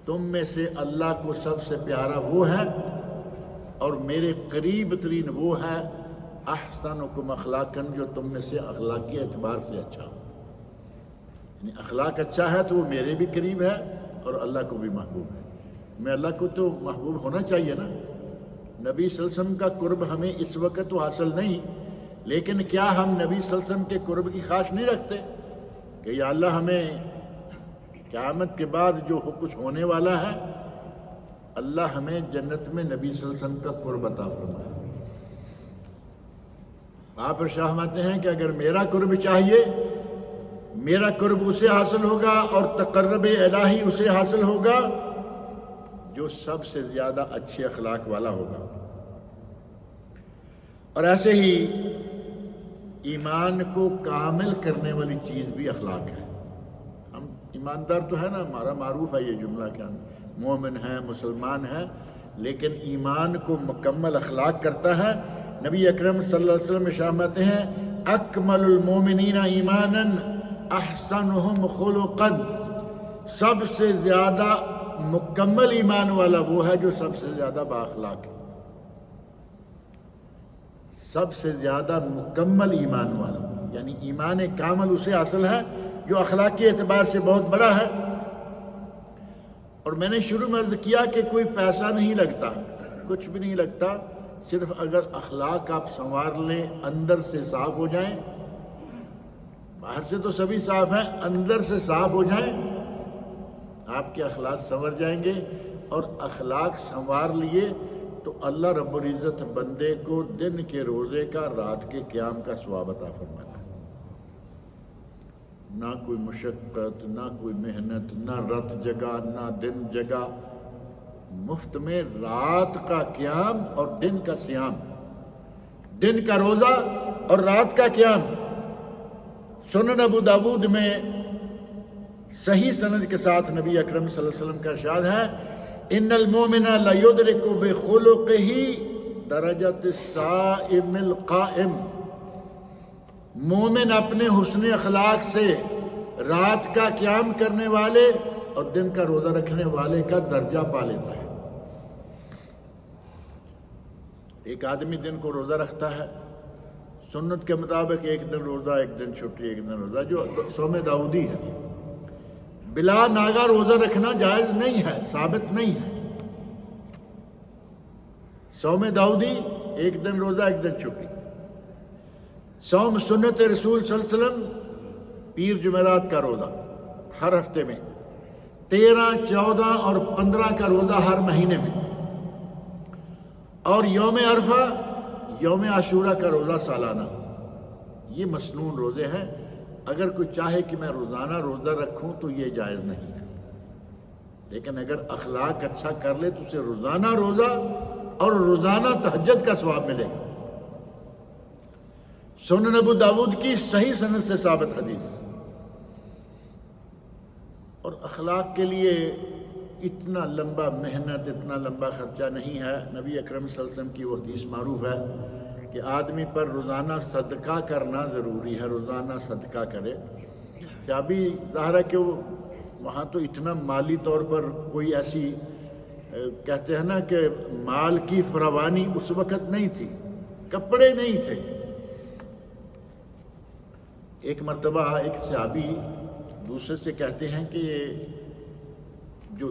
تم میں سے اللہ کو سب سے پیارا وہ ہے اور میرے قریب ترین وہ ہے احسنکم اخلاقاً، جو تم میں سے اخلاقی اعتبار سے اچھا ہو، یعنی اخلاق اچھا ہے تو وہ میرے بھی قریب ہے اور اللہ کو بھی محبوب ہے۔ میں اللہ کو تو محبوب ہونا چاہیے نا۔ نبی صلی اللہ علیہ وسلم کا قرب ہمیں اس وقت تو حاصل نہیں، لیکن کیا ہم نبی صلی اللہ علیہ وسلم کے قرب کی خواہش نہیں رکھتے کہ یا اللہ ہمیں قیامت کے بعد جو کچھ ہونے والا ہے، اللہ ہمیں جنت میں نبی صلی اللہ علیہ وسلم کا قرب عطا فرمائے۔ آپ ارشاد فرماتے ہیں کہ اگر میرا قرب چاہیے، میرا قرب اسے حاصل ہوگا اور تقرب الہی اسے حاصل ہوگا جو سب سے زیادہ اچھے اخلاق والا ہوگا۔ اور ایسے ہی ایمان کو کامل کرنے والی چیز بھی اخلاق ہے۔ ہم ایماندار تو ہے نا، ہمارا معروف ہے یہ جملہ، کیا مومن ہے، مسلمان ہے، لیکن ایمان کو مکمل اخلاق کرتا ہے۔ نبی اکرم صلی اللہ علیہ وسلم فرماتے ہیں اکمل المومنین ایمانا احسنہم خلقا، سب سے زیادہ مکمل ایمان والا وہ ہے جو سب سے زیادہ بااخلاق ہے۔ سب سے زیادہ مکمل ایمان والا، یعنی ایمان کامل اسے حاصل ہے جو اخلاقی اعتبار سے بہت بڑا ہے۔ اور میں نے شروع میں عرض کیا کہ کوئی پیسہ نہیں لگتا، کچھ بھی نہیں لگتا، صرف اگر اخلاق آپ سنوار لیں، اندر سے صاف ہو جائیں، باہر سے تو سبھی صاف ہیں، اندر سے صاف ہو جائیں، آپ کے اخلاق سنور جائیں گے۔ اور اخلاق سنوار لیے تو اللہ رب العزت بندے کو دن کے روزے کا، رات کے قیام کا ثواب عطا فرماتا ہے۔ نہ کوئی مشقت، نہ کوئی محنت، نہ رات جگہ، نہ دن جگہ، مفت میں رات کا قیام اور دن کا صیام، دن کا روزہ اور رات کا قیام۔ سنن ابو داود میں صحیح سند کے ساتھ نبی اکرم صلی اللہ علیہ وسلم کا ارشاد ہے ان المومن لیدرک بخلقہ درجۃ الصائم القائم، مومن اپنے حسن اخلاق سے رات کا قیام کرنے والے اور دن کا روزہ رکھنے والے کا درجہ پا لیتا ہے۔ ایک آدمی دن کو روزہ رکھتا ہے، سنت کے مطابق ایک دن روزہ، ایک دن چھٹی، ایک دن روزہ، جو صوم داؤدی ہے۔ بلا ناغہ روزہ رکھنا جائز نہیں ہے، ثابت نہیں ہے۔ صوم داؤدی ایک دن روزہ، ایک دن چھٹی۔ صوم سنت رسول صلی اللہ علیہ وسلم پیر جمعرات کا روزہ ہر ہفتے میں، 13، 14 اور 15 کا روزہ ہر مہینے میں، اور یوم عرفہ، یوم عاشورہ کا روزہ سالانہ۔ یہ مسنون روزے ہیں۔ اگر کوئی چاہے کہ میں روزانہ روزہ رکھوں تو یہ جائز نہیں ہے، لیکن اگر اخلاق اچھا کر لے تو اسے روزانہ روزہ اور روزانہ تہجد کا ثواب ملے گا۔ سنن ابو داود کی صحیح سند سے ثابت حدیث۔ اور اخلاق کے لیے اتنا لمبا محنت، اتنا لمبا خرچہ نہیں ہے۔ نبی اکرم صلی اللہ علیہ وسلم کی وہ حدیث معروف ہے کہ آدمی پر روزانہ صدقہ کرنا ضروری ہے، روزانہ صدقہ کرے۔ صحابی ظاہر ہے کہ وہاں تو اتنا مالی طور پر کوئی ایسی کہتے ہیں نا کہ مال کی فراوانی اس وقت نہیں تھی، کپڑے نہیں تھے۔ ایک مرتبہ ایک صحابی دوسرے سے کہتے ہیں کہ جو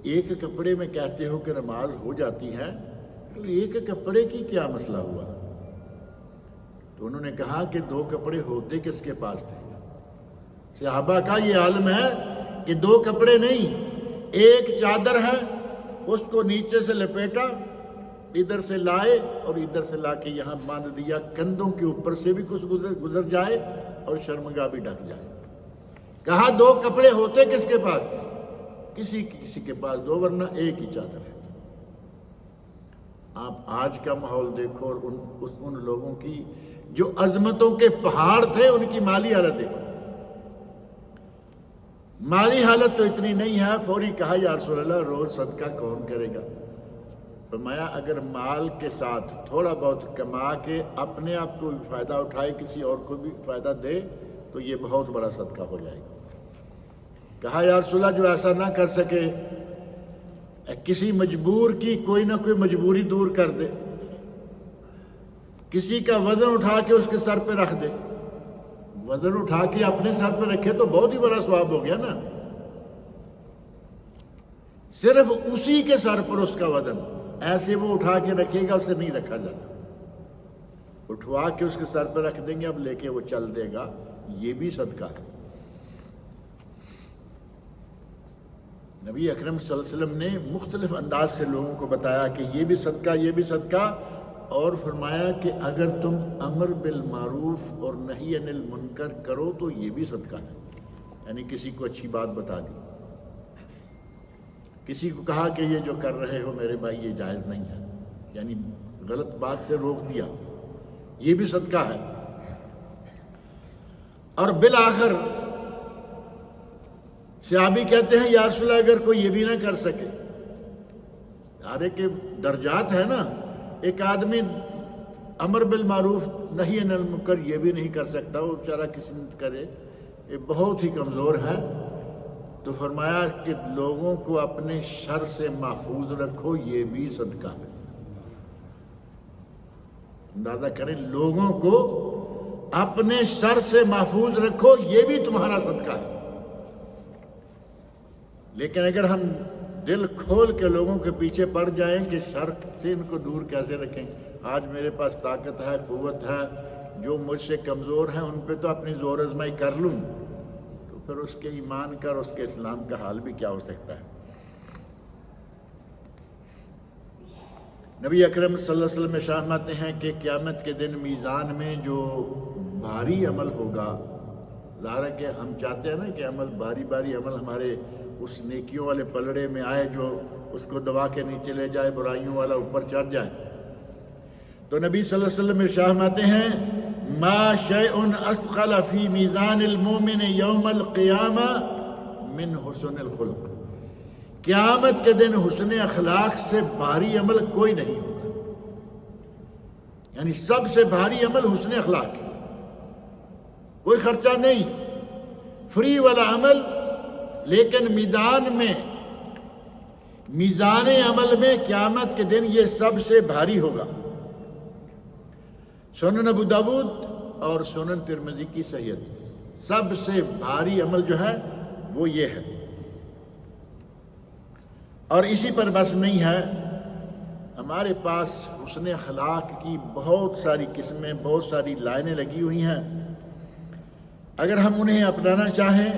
ایک کپڑے میں کہتے ہو کہ نماز ہو جاتی ہے، تو ایک کپڑے کی کیا مسئلہ ہوا؟ تو انہوں نے کہا کہ 2 کپڑے ہوتے کس کے پاس تھے؟ صحابہ کا یہ عالم ہے کہ 2 کپڑے نہیں، ایک چادر ہے، اس کو نیچے سے لپیٹا، ادھر سے لائے اور ادھر سے لا کے یہاں باندھ دیا، کندھوں کے اوپر سے بھی کچھ گزر جائے اور شرمگاہ بھی ڈھک جائے۔ کہا 2 کپڑے ہوتے کس کے پاس؟ کسی کے پاس 2، ورنہ ایک ہی چادر ہے۔ آپ آج کا ماحول دیکھو اور ان لوگوں کی جو عظمتوں کے پہاڑ تھے ان کی مالی حالت دیکھو۔ مالی حالت تو اتنی نہیں ہے، فوری کہا یا رسول اللہ روز صدقہ کون کرے گا؟ فرمایا اگر مال کے ساتھ تھوڑا بہت کما کے اپنے آپ کو بھی فائدہ اٹھائے، کسی اور کو بھی فائدہ دے تو یہ بہت بڑا صدقہ ہو جائے گا۔ کہا یا رسول اللہ جو ایسا نہ کر سکے، کسی مجبور کی کوئی نہ کوئی مجبوری دور کر دے، کسی کا وزن اٹھا کے اس کے سر پہ رکھ دے، وزن اٹھا کے اپنے سر پہ رکھے تو بہت ہی بڑا ثواب ہو گیا نا۔ صرف اسی کے سر پر اس کا وزن، ایسے وہ اٹھا کے رکھے گا، اسے نہیں رکھا جاتا، اٹھوا کے اس کے سر پہ رکھ دیں گے، اب لے کے وہ چل دے گا، یہ بھی صدقہ ہے۔ نبی اکرم صلی اللہ علیہ وسلم نے مختلف انداز سے لوگوں کو بتایا کہ یہ بھی صدقہ، یہ بھی صدقہ، اور فرمایا کہ اگر تم امر بالمعروف اور نہی عن المنکر کرو تو یہ بھی صدقہ ہے، یعنی کسی کو اچھی بات بتا دی، کسی کو کہا کہ یہ جو کر رہے ہو میرے بھائی یہ جائز نہیں ہے، یعنی غلط بات سے روک دیا، یہ بھی صدقہ ہے۔ اور بالآخر صحابی کہتے ہیں یا رسول اللہ اگر کوئی یہ بھی نہ کر سکے، سارے کے درجات ہیں نا، ایک آدمی امر بالمعروف نہی عن المنکر یہ بھی نہیں کر سکتا، وہ بیچارہ کسی نے کرے، یہ بہت ہی کمزور ہے، تو فرمایا کہ لوگوں کو اپنے شر سے محفوظ رکھو، یہ بھی صدقہ ہے۔ اندازہ کریں، لوگوں کو اپنے شر سے محفوظ رکھو، یہ بھی تمہارا صدقہ ہے۔ لیکن اگر ہم دل کھول کے لوگوں کے پیچھے پڑ جائیں کہ شر سے ان کو دور کیسے رکھیں، آج میرے پاس طاقت ہے، قوت ہے، جو مجھ سے کمزور ہیں ان پہ تو اپنی زور آزمائی کر لوں، تو پھر اس کے ایمان کا اور اس کے اسلام کا حال بھی کیا ہو سکتا ہے۔ نبی اکرم صلی اللہ علیہ وسلم ارشاد فرماتے ہیں کہ قیامت کے دن میزان میں جو بھاری عمل ہوگا، ظاہر ہے کہ ہم چاہتے ہیں نا کہ عمل بھاری بھاری عمل ہمارے اس نیکیوں والے پلڑے میں آئے جو اس کو دبا کے نیچے لے جائے، برائیوں والا اوپر چڑھ جائے، تو نبی صلی اللہ علیہ وسلم ارشاد فرماتے ہیں ما شیء اثقل فی میزان المومن یوم القیامہ من حسن الخلق، قیامت کے دن حسن اخلاق سے بھاری عمل کوئی نہیں ہوگا، یعنی سب سے بھاری عمل حسن اخلاق ہے، کوئی خرچہ نہیں، فری والا عمل، لیکن میزان عمل میں قیامت کے دن یہ سب سے بھاری ہوگا۔ سنن ابو داود اور سنن ترمذی کی صحیح حدیث، سب سے بھاری عمل جو ہے وہ یہ ہے۔ اور اسی پر بس نہیں ہے، ہمارے پاس حسن اخلاق کی بہت ساری قسمیں، بہت ساری لائنیں لگی ہوئی ہیں، اگر ہم انہیں اپنانا چاہیں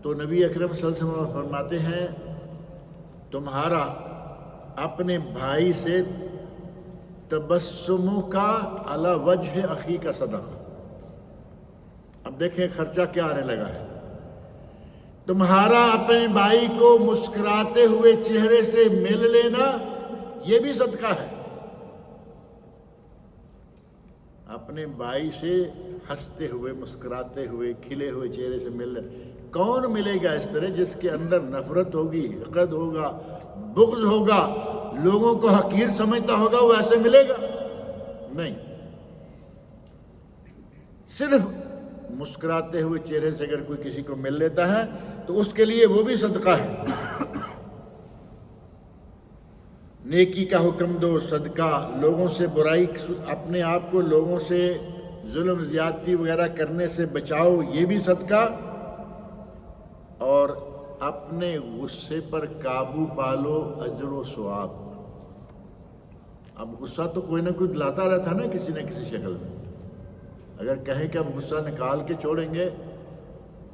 تو نبی اکرم صلی اللہ علیہ وسلم فرماتے ہیں تمہارا اپنے بھائی سے تبسم کا علی وجہ اخی کا صدقہ۔ اب دیکھیں خرچہ کیا آنے لگا ہے، تمہارا اپنے بھائی کو مسکراتے ہوئے چہرے سے مل لینا یہ بھی صدقہ ہے۔ اپنے بھائی سے ہنستے ہوئے، مسکراتے ہوئے، کھلے ہوئے چہرے سے مل لینا، کون ملے گا اس طرح جس کے اندر نفرت ہوگی، حقد ہوگا، بغض ہوگا، لوگوں کو حقیر سمجھتا ہوگا، وہ ایسے ملے گا؟ نہیں۔ صرف مسکراتے ہوئے چہرے سے اگر کوئی کسی کو مل لیتا ہے تو اس کے لیے وہ بھی صدقہ ہے۔ نیکی کا حکم دو، صدقہ، لوگوں سے برائی، اپنے آپ کو لوگوں سے ظلم زیادتی وغیرہ کرنے سے بچاؤ، یہ بھی صدقہ، اور اپنے غصے پر قابو پالو، اجر و ثواب۔ اب غصہ تو کوئی نہ کوئی دلاتا رہتا ہے نا کسی نہ کسی شکل میں، اگر کہیں کہ اب غصہ نکال کے چھوڑیں گے،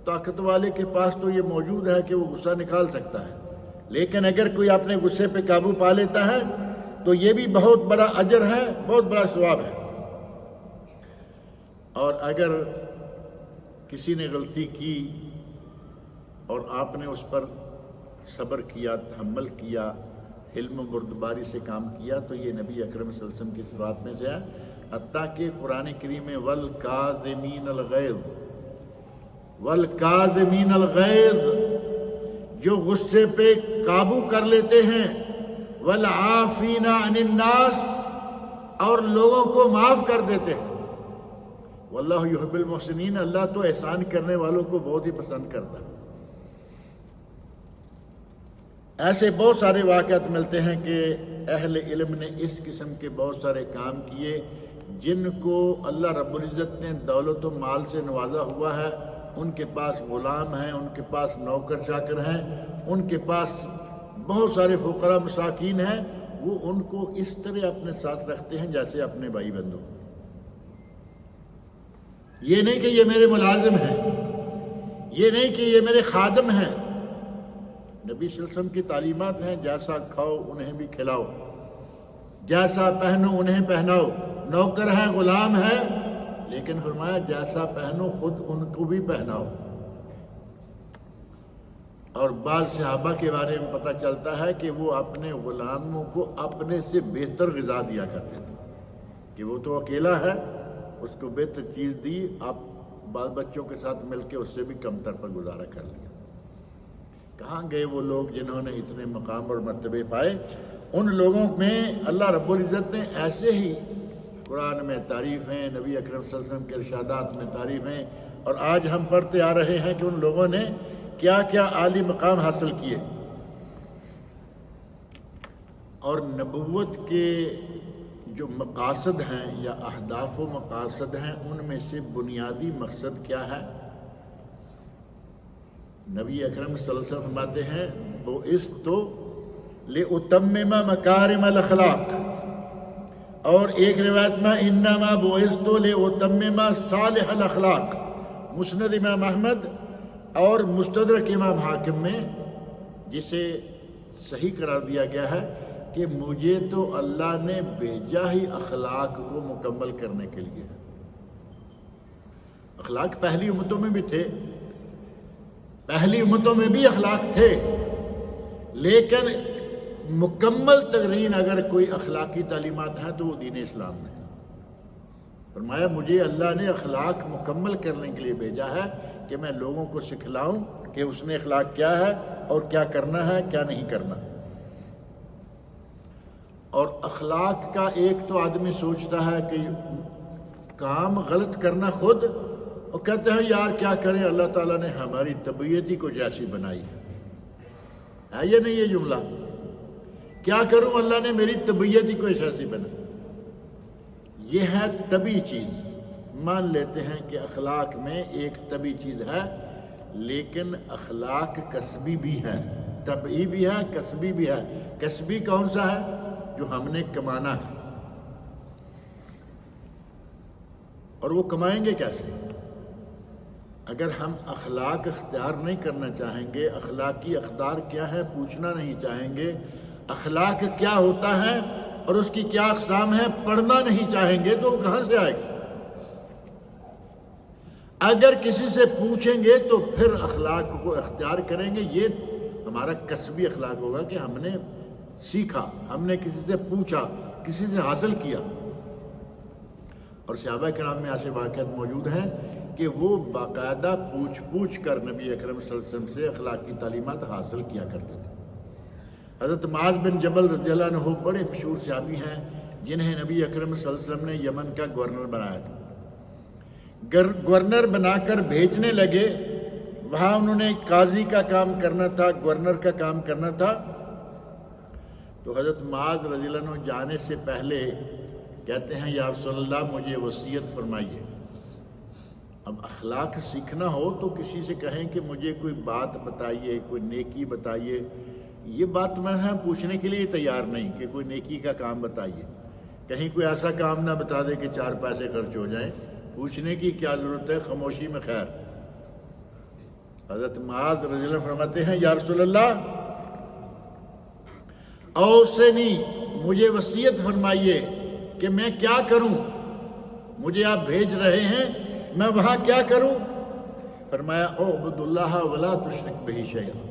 طاقت والے کے پاس تو یہ موجود ہے کہ وہ غصہ نکال سکتا ہے، لیکن اگر کوئی اپنے غصے پہ قابو پا لیتا ہے تو یہ بھی بہت بڑا اجر ہے، بہت بڑا ثواب ہے۔ اور اگر کسی نے غلطی کی اور آپ نے اس پر صبر کیا، تحمل کیا، حلم و بردباری سے کام کیا، تو یہ نبی اکرم صلی اللہ علیہ وسلم کی صفات میں سے ہے، حتیٰ کہ قرآن کریم میں وَالْكَاظِمِينَ الْغَيْظَ، والکاظمین الغیظ، جو غصے پہ قابو کر لیتے ہیں، والعافین عن الناس، اور لوگوں کو معاف کر دیتے ہیں۔ واللہ یحب المحسنین، اللہ تو احسان کرنے والوں کو بہت ہی پسند کرتا ہے۔ ایسے بہت سارے واقعات ملتے ہیں کہ اہل علم نے اس قسم کے بہت سارے کام کیے جن کو اللہ رب العزت نے دولت و مال سے نوازا ہوا ہے، ان کے پاس غلام ہیں، ان کے پاس نوکر چاکر ہیں، ان کے پاس بہت سارے فقراء مساکین ہیں، وہ ان کو اس طرح اپنے ساتھ رکھتے ہیں جیسے اپنے بھائی بندوں۔ یہ نہیں کہ یہ میرے ملازم ہیں، یہ نہیں کہ یہ میرے خادم ہیں۔ نبی صلی اللہ علیہ وسلم کی تعلیمات ہیں، جیسا کھاؤ انہیں بھی کھلاؤ، جیسا پہنو انہیں پہناؤ۔ نوکر ہیں، غلام ہیں، لیکن فرمایا جیسا پہنو خود ان کو بھی پہناؤ۔ اور بعض صحابہ کے بارے میں پتہ چلتا ہے کہ وہ اپنے غلاموں کو اپنے سے بہتر غذا دیا کرتے تھے، کہ وہ تو اکیلا ہے، اس کو بہتر چیز دی، آپ بال بچوں کے ساتھ مل کے اس سے بھی کمتر پر گزارا کر لیا۔ کہاں گئے وہ لوگ جنہوں نے اتنے مقام اور مرتبے پائے؟ ان لوگوں میں اللہ رب العزت نے ایسے ہی قرآن میں تعریف ہیں، نبی اکرم صلی اللہ علیہ وسلم کے ارشادات میں تعریف ہیں، اور آج ہم پڑھتے آ رہے ہیں کہ ان لوگوں نے کیا کیا عالی مقام حاصل کیے۔ اور نبوت کے جو مقاصد ہیں یا اہداف و مقاصد ہیں، ان میں سے بنیادی مقصد کیا ہے؟ نبی اکرم صلی اللہ علیہ وسلم فرماتے ہیں بعثت لأتمم مکارم الاخلاق، اور ایک روایت میں انما بعثت لأتمم صالح الاخلاق، مسند امام احمد اور مستدرک امام حاکم میں جسے صحیح قرار دیا گیا ہے کہ مجھے تو اللہ نے بھیجا ہی اخلاق کو مکمل کرنے کے لیے۔ اخلاق پہلی امتوں میں بھی تھے، پہلی امتوں میں بھی اخلاق تھے، لیکن مکمل ترین اگر کوئی اخلاقی تعلیمات ہیں تو وہ دین اسلام میں ہے۔ فرمایا مجھے اللہ نے اخلاق مکمل کرنے کے لیے بھیجا ہے کہ میں لوگوں کو سکھلاؤں کہ اس نے اخلاق کیا ہے اور کیا کرنا ہے، کیا نہیں کرنا۔ اور اخلاق کا ایک تو آدمی سوچتا ہے کہ کام غلط کرنا خود، اور کہتے ہیں یار کیا کریں، اللہ تعالیٰ نے ہماری طبیعت ہی کو جیسی بنائی ہے یہ نہیں یہ جملہ، کیا کروں اللہ نے میری طبیعت ہی کو ایسی بنائی۔ یہ ہے طبی چیز، مان لیتے ہیں کہ اخلاق میں ایک طبی چیز ہے، لیکن اخلاق کسبی بھی ہے، طبعی بھی ہے، کسبی بھی ہے۔ کسبی کون سا ہے؟ جو ہم نے کمانا ہے، اور وہ کمائیں گے کیسے؟ اگر ہم اخلاق اختیار نہیں کرنا چاہیں گے، اخلاقی اقدار کیا ہے پوچھنا نہیں چاہیں گے، اخلاق کیا ہوتا ہے اور اس کی کیا اقسام ہے پڑھنا نہیں چاہیں گے، تو وہ کہاں سے آئے گا؟ اگر کسی سے پوچھیں گے تو پھر اخلاق کو اختیار کریں گے۔ یہ ہمارا کسبی اخلاق ہوگا کہ ہم نے سیکھا، ہم نے کسی سے پوچھا، کسی سے حاصل کیا۔ اور صحابہ کرام میں ایسے واقعات موجود ہیں کہ وہ باقاعدہ پوچھ کر نبی اکرم صلی اللہ علیہ وسلم سے اخلاقی تعلیمات حاصل کیا کرتے تھے۔ حضرت معاذ بن جبل رضی اللہ عنہ بڑے مشہور صحابی ہیں جنہیں نبی اکرم صلی اللہ علیہ وسلم نے یمن کا گورنر بنایا تھا۔ گورنر بنا کر بھیجنے لگے، وہاں انہوں نے قاضی کا کام کرنا تھا، گورنر کا کام کرنا تھا۔ تو حضرت معاذ رضی اللہ عنہ جانے سے پہلے کہتے ہیں یا رسول اللہ مجھے وصیت فرمائیے۔ اب اخلاق سیکھنا ہو تو کسی سے کہیں کہ مجھے کوئی بات بتائیے، کوئی نیکی بتائیے، یہ بات میں پوچھنے کے لیے تیار نہیں کہ کوئی نیکی کا کام بتائیے، کہیں کوئی ایسا کام نہ بتا دے کہ 4 پیسے خرچ ہو جائیں، پوچھنے کی کیا ضرورت ہے، خاموشی میں خیر۔ حضرت معاذ رضی اللہ عنہ فرماتے ہیں یا رسول اللہ اوصنی، مجھے وصیت فرمائیے کہ میں کیا کروں، مجھے آپ بھیج رہے ہیں، میں وہاں کیا کروں؟ فرمایا اعبد اللہ ولا تشرک بہ شیئا،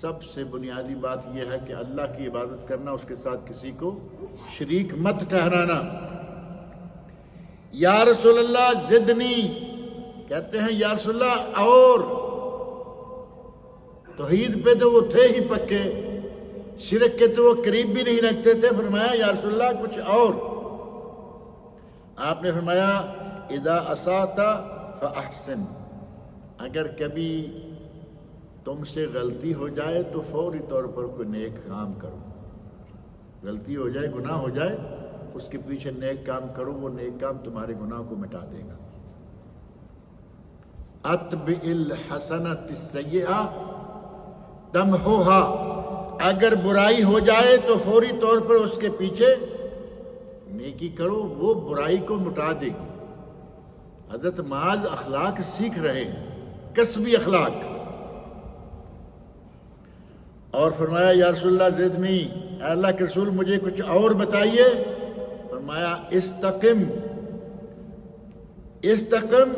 سب سے بنیادی بات یہ ہے کہ اللہ کی عبادت کرنا، اس کے ساتھ کسی کو شریک مت ٹھہرانا۔ یا رسول اللہ زدنی، کہتے ہیں یا رسول اللہ اور توحید پہ تو وہ تھے ہی پکے، شرک کے تو وہ قریب بھی نہیں رکھتے تھے۔ فرمایا یا رسول اللہ کچھ اور؟ آپ نے فرمایا اذا اسأت فاحسن، اگر کبھی تم سے غلطی ہو جائے تو فوری طور پر کوئی نیک کام کرو۔ غلطی ہو جائے، گناہ ہو جائے، اس کے پیچھے نیک کام کرو، وہ نیک کام تمہارے گناہ کو مٹا دے گا۔ اتبع الحسنۃ السیئۃ تمحوھا، اگر برائی ہو جائے تو فوری طور پر اس کے پیچھے نیکی کرو، وہ برائی کو مٹا دے گی۔ حضرت معاذ اخلاق سیکھ رہے ہیں، کسبی اخلاق، اور فرمایا یا رسول اللہ زدنی، اے اللہ کے رسول مجھے کچھ اور بتائیے۔ فرمایا استقم استقم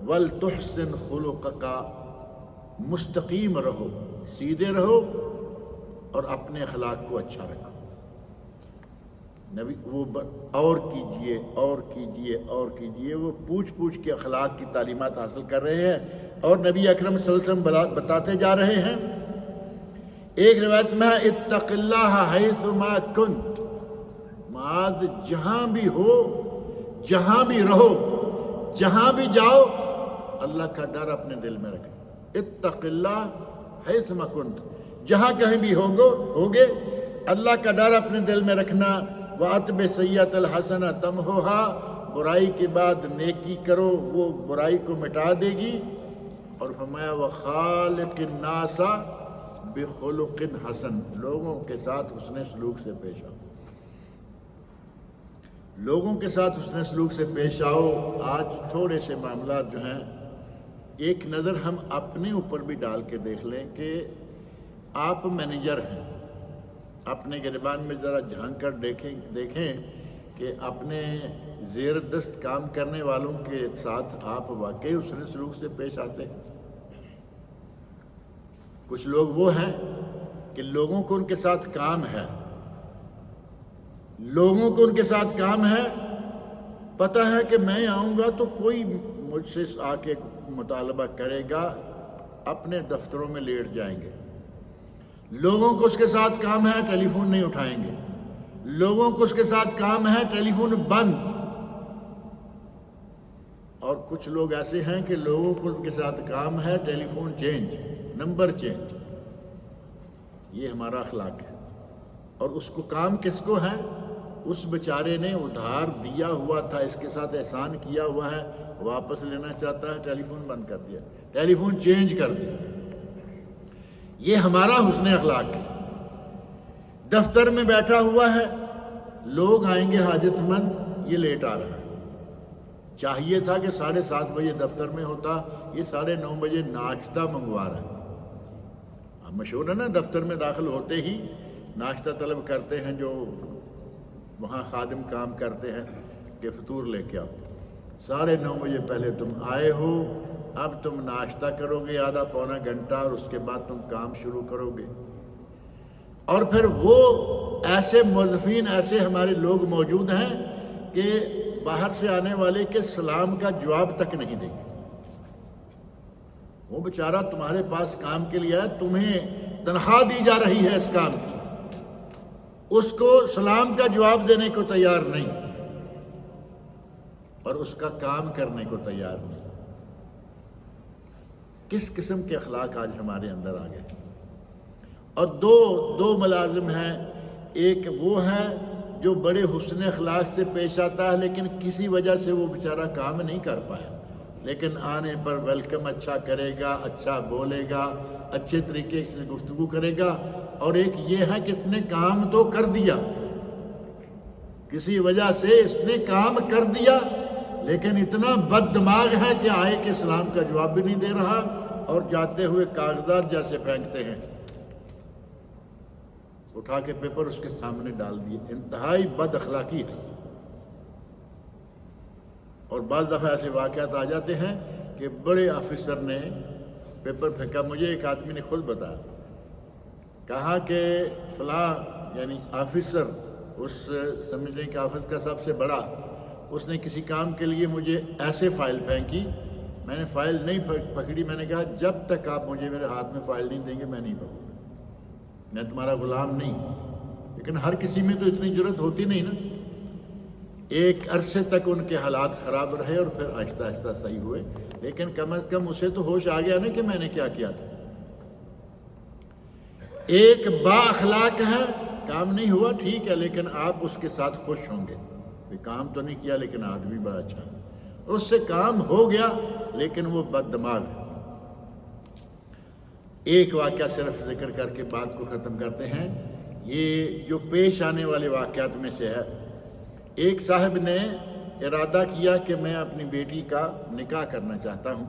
ولتحسن خلقک، مستقیم رہو، سیدھے رہو اور اپنے اخلاق کو اچھا رکھو۔ نبی وہ اور کیجئے اور کیجئے اور کیجئے، وہ پوچھ پوچھ کے اخلاق کی تعلیمات حاصل کر رہے ہیں، اور نبی اکرم صلی اللہ علیہ وسلم بتاتے جا رہے ہیں۔ ایک روایت میں اتق اللہ حیث ما کنت، معاذ جہاں بھی ہو، جہاں بھی رہو، جہاں بھی جاؤ، اللہ کا ڈر اپنے دل میں رکھیں۔ اتق اللہ حیث ما کنت، جہاں کہیں بھی ہوگے اللہ کا ڈر اپنے دل میں رکھنا۔ وَأَتْبِعِ السَّيِّئَةَ الْحَسَنَةَ تَمْحُوھا، برائی کے بعد نیکی کرو، وہ برائی کو مٹا دے گی۔ اور فرمایا وَخَالِقِ النَّاسَ بِخُلُقٍ حَسَنٍ، لوگوں کے ساتھ حسن سلوک سے پیش آؤ، لوگوں کے ساتھ حسن سلوک سے پیش آؤ۔ آج تھوڑے سے معاملات جو ہیں، ایک نظر ہم اپنے اوپر بھی ڈال کے دیکھ لیں کہ آپ مینیجر ہیں، اپنے گریبان میں ذرا جھانک کر دیکھیں کہ اپنے زیر دست کام کرنے والوں کے ساتھ آپ واقعی حسن سلوک سے پیش آتے ہیں۔ کچھ لوگ وہ ہیں کہ لوگوں کو ان کے ساتھ کام ہے، لوگوں کو ان کے ساتھ کام ہے، پتہ ہے کہ میں آؤں گا تو کوئی مجھ سے آ کے مطالبہ کرے گا، اپنے دفتروں میں لیٹ جائیں گے۔ لوگوں کو اس کے ساتھ کام ہے، ٹیلی فون نہیں اٹھائیں گے۔ لوگوں کو اس کے ساتھ کام ہے، ٹیلی فون بند۔ اور کچھ لوگ ایسے ہیں کہ لوگوں کو ان کے ساتھ کام ہے، ٹیلی فون چینج، نمبر چینج۔ یہ ہمارا اخلاق ہے۔ اور اس کو کام کس کو ہے؟ اس بیچارے نے ادھار دیا ہوا تھا، اس کے ساتھ احسان کیا ہوا ہے، واپس لینا چاہتا ہے، ٹیلی فون بند کر دیا، ٹیلی فون چینج کر دیا۔ یہ ہمارا حسن اخلاق ہے۔ دفتر میں بیٹھا ہوا ہے، لوگ آئیں گے حاجت مند، یہ لیٹ آ رہا ہے، چاہیے تھا کہ 7:30 بجے دفتر میں ہوتا، یہ 9:30 بجے ناشتہ منگوا رہا ہے۔ اب مشہور ہے نا، دفتر میں داخل ہوتے ہی ناشتہ طلب کرتے ہیں جو وہاں خادم کام کرتے ہیں کہ فطور لے کے آؤ۔ 9:30 بجے پہلے تم آئے ہو، اب تم ناشتہ کرو گے آدھا پونا گھنٹہ، اور اس کے بعد تم کام شروع کرو گے۔ اور پھر وہ ایسے موظفین، ایسے ہمارے لوگ موجود ہیں کہ باہر سے آنے والے کے سلام کا جواب تک نہیں دیں گے۔ وہ بیچارہ تمہارے پاس کام کے لیے ہے، تمہیں تنخواہ دی جا رہی ہے اس کام کی، اس کو سلام کا جواب دینے کو تیار نہیں، اور اس کا کام کرنے کو تیار نہیں۔ کس قسم کے اخلاق آج ہمارے اندر آ گئے۔ اور دو ملازم ہیں، ایک وہ ہے جو بڑے حسن اخلاق سے پیش آتا ہے، لیکن کسی وجہ سے وہ بیچارہ کام نہیں کر پایا، لیکن آنے پر ویلکم اچھا کرے گا، اچھا بولے گا، اچھے طریقے سے گفتگو کرے گا۔ اور ایک یہ ہے کہ اس نے کام تو کر دیا، کسی وجہ سے اس نے کام کر دیا، لیکن اتنا بد دماغ ہے کہ آئے کہ سلام کا جواب بھی نہیں دے رہا، اور جاتے ہوئے کاغذات جیسے پھینکتے ہیں، اٹھا کے پیپر اس کے سامنے ڈال دیے۔ انتہائی بد اخلاقی ہے۔ اور بعض دفعہ ایسے واقعات آ جاتے ہیں کہ بڑے آفیسر نے پیپر پھینکا۔ مجھے ایک آدمی نے خود بتایا، کہا کہ فلاں یعنی آفیسر، اس سمجھ لیں کہ آفس کا سب سے بڑا، اس نے کسی کام کے لیے مجھے ایسے فائل پھینکی میں نے فائل نہیں پکڑی. میں نے کہا جب تک آپ مجھے میرے ہاتھ میں فائل نہیں دیں گے میں نہیں پکڑوں گا, میں تمہارا غلام نہیں. لیکن ہر کسی میں تو اتنی جرت ہوتی نہیں نا. ایک عرصے تک ان کے حالات خراب رہے اور پھر آہستہ آہستہ صحیح ہوئے, لیکن کم از کم اسے تو ہوش آ گیا نا کہ میں نے کیا کیا تھا. ایک با اخلاق ہے, کام نہیں ہوا ٹھیک ہے, لیکن آپ اس کے ساتھ خوش ہوں گے. کام تو نہیں کیا لیکن آدمی بڑا اچھا ہے. اس سے کام ہو گیا لیکن وہ بد دماغ ہے. ایک واقعہ صرف ذکر کر کے بات کو ختم کرتے ہیں. یہ جو پیش آنے والے واقعات میں سے ہے. ایک صاحب نے ارادہ کیا کہ میں اپنی بیٹی کا نکاح کرنا چاہتا ہوں,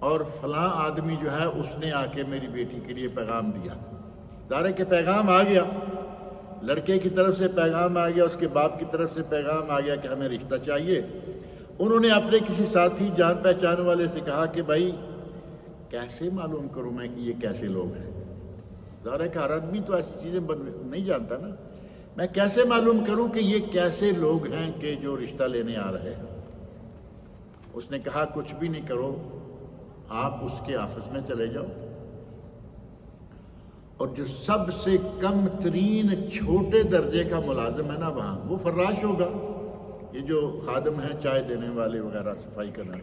اور فلاں آدمی جو ہے اس نے آ کے میری بیٹی کے لیے پیغام دیا. ظاہر کہ پیغام آ گیا, لڑکے کی طرف سے پیغام آ گیا, اس کے باپ کی طرف سے پیغام آ گیا کہ ہمیں رشتہ چاہیے. انہوں نے اپنے کسی ساتھی جان پہچان والے سے کہا کہ بھائی کیسے معلوم کروں میں کہ یہ کیسے لوگ ہیں. ظاہر ہے کہ ہر آدمی تو ایسی چیزیں نہیں جانتا نا. میں کیسے معلوم کروں کہ یہ کیسے لوگ ہیں کہ جو رشتہ لینے آ رہے ہیں. اس نے کہا کچھ بھی نہیں کرو, آپ اس کے آفس میں چلے جاؤ, اور جو سب سے کم ترین چھوٹے درجے کا ملازم ہے نا وہاں, وہ فراش ہوگا. یہ جو خادم ہیں چائے دینے والے وغیرہ صفائی کرنا,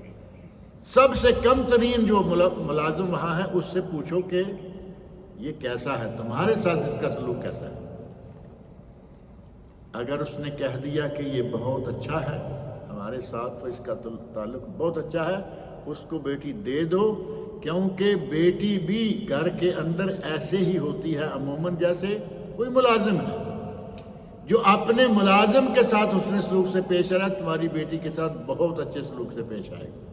سب سے کم ترین جو ملازم وہاں ہے اس سے پوچھو کہ یہ کیسا ہے, تمہارے ساتھ اس کا سلوک کیسا ہے. اگر اس نے کہہ دیا کہ یہ بہت اچھا ہے, ہمارے ساتھ تو اس کا تعلق بہت اچھا ہے, اس کو بیٹی دے دو, کیونکہ بیٹی بھی گھر کے اندر ایسے ہی ہوتی ہے عموماً جیسے کوئی ملازم ہے. جو اپنے ملازم کے ساتھ حسن سلوک سے پیش آ رہا ہے, تمہاری بیٹی کے ساتھ بہت اچھے سلوک سے پیش آئے گا,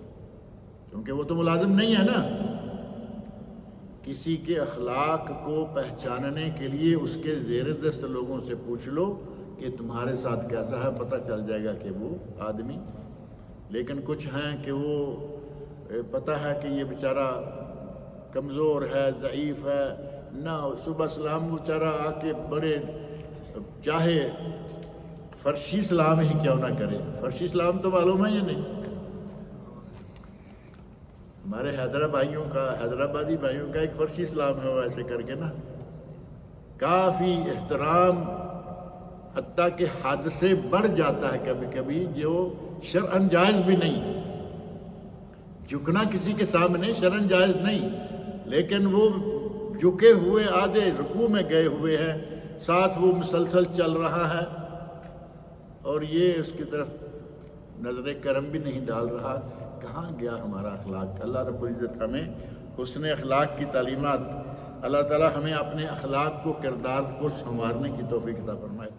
کیونکہ وہ تو ملازم نہیں ہے نا. کسی کے اخلاق کو پہچاننے کے لیے اس کے زیر دست لوگوں سے پوچھ لو کہ تمہارے ساتھ کیسا ہے, پتہ چل جائے گا کہ وہ آدمی. لیکن کچھ ہیں کہ وہ پتہ ہے کہ یہ بیچارہ کمزور ہے, ضعیف ہے, نہ صبح سلام بیچارہ آ کے بڑے چاہے فرشی سلام ہی کیوں نہ کرے. فرشی سلام تو معلوم ہے یا نہیں؟ ہمارے حیدرآبادی بھائیوں کا ایک فرشی سلام ہے, وہ ایسے کر کے نا کافی احترام, حتیٰ کہ حد سے بڑھ جاتا ہے کبھی کبھی, جو شرعاً جائز بھی نہیں. جھکنا کسی کے سامنے شرعاً جائز نہیں, لیکن وہ جھکے ہوئے آدھے رکوع میں گئے ہوئے ہیں, ساتھ وہ مسلسل چل رہا ہے, اور یہ اس کی طرف نظر کرم بھی نہیں ڈال رہا. کہاں گیا ہمارا اخلاق؟ اللہ رب العزت ہمیں حسن اخلاق کی تعلیمات, اللہ تعالی ہمیں اپنے اخلاق کو, کردار کو سنوارنے کی توفیق عطا فرمائے.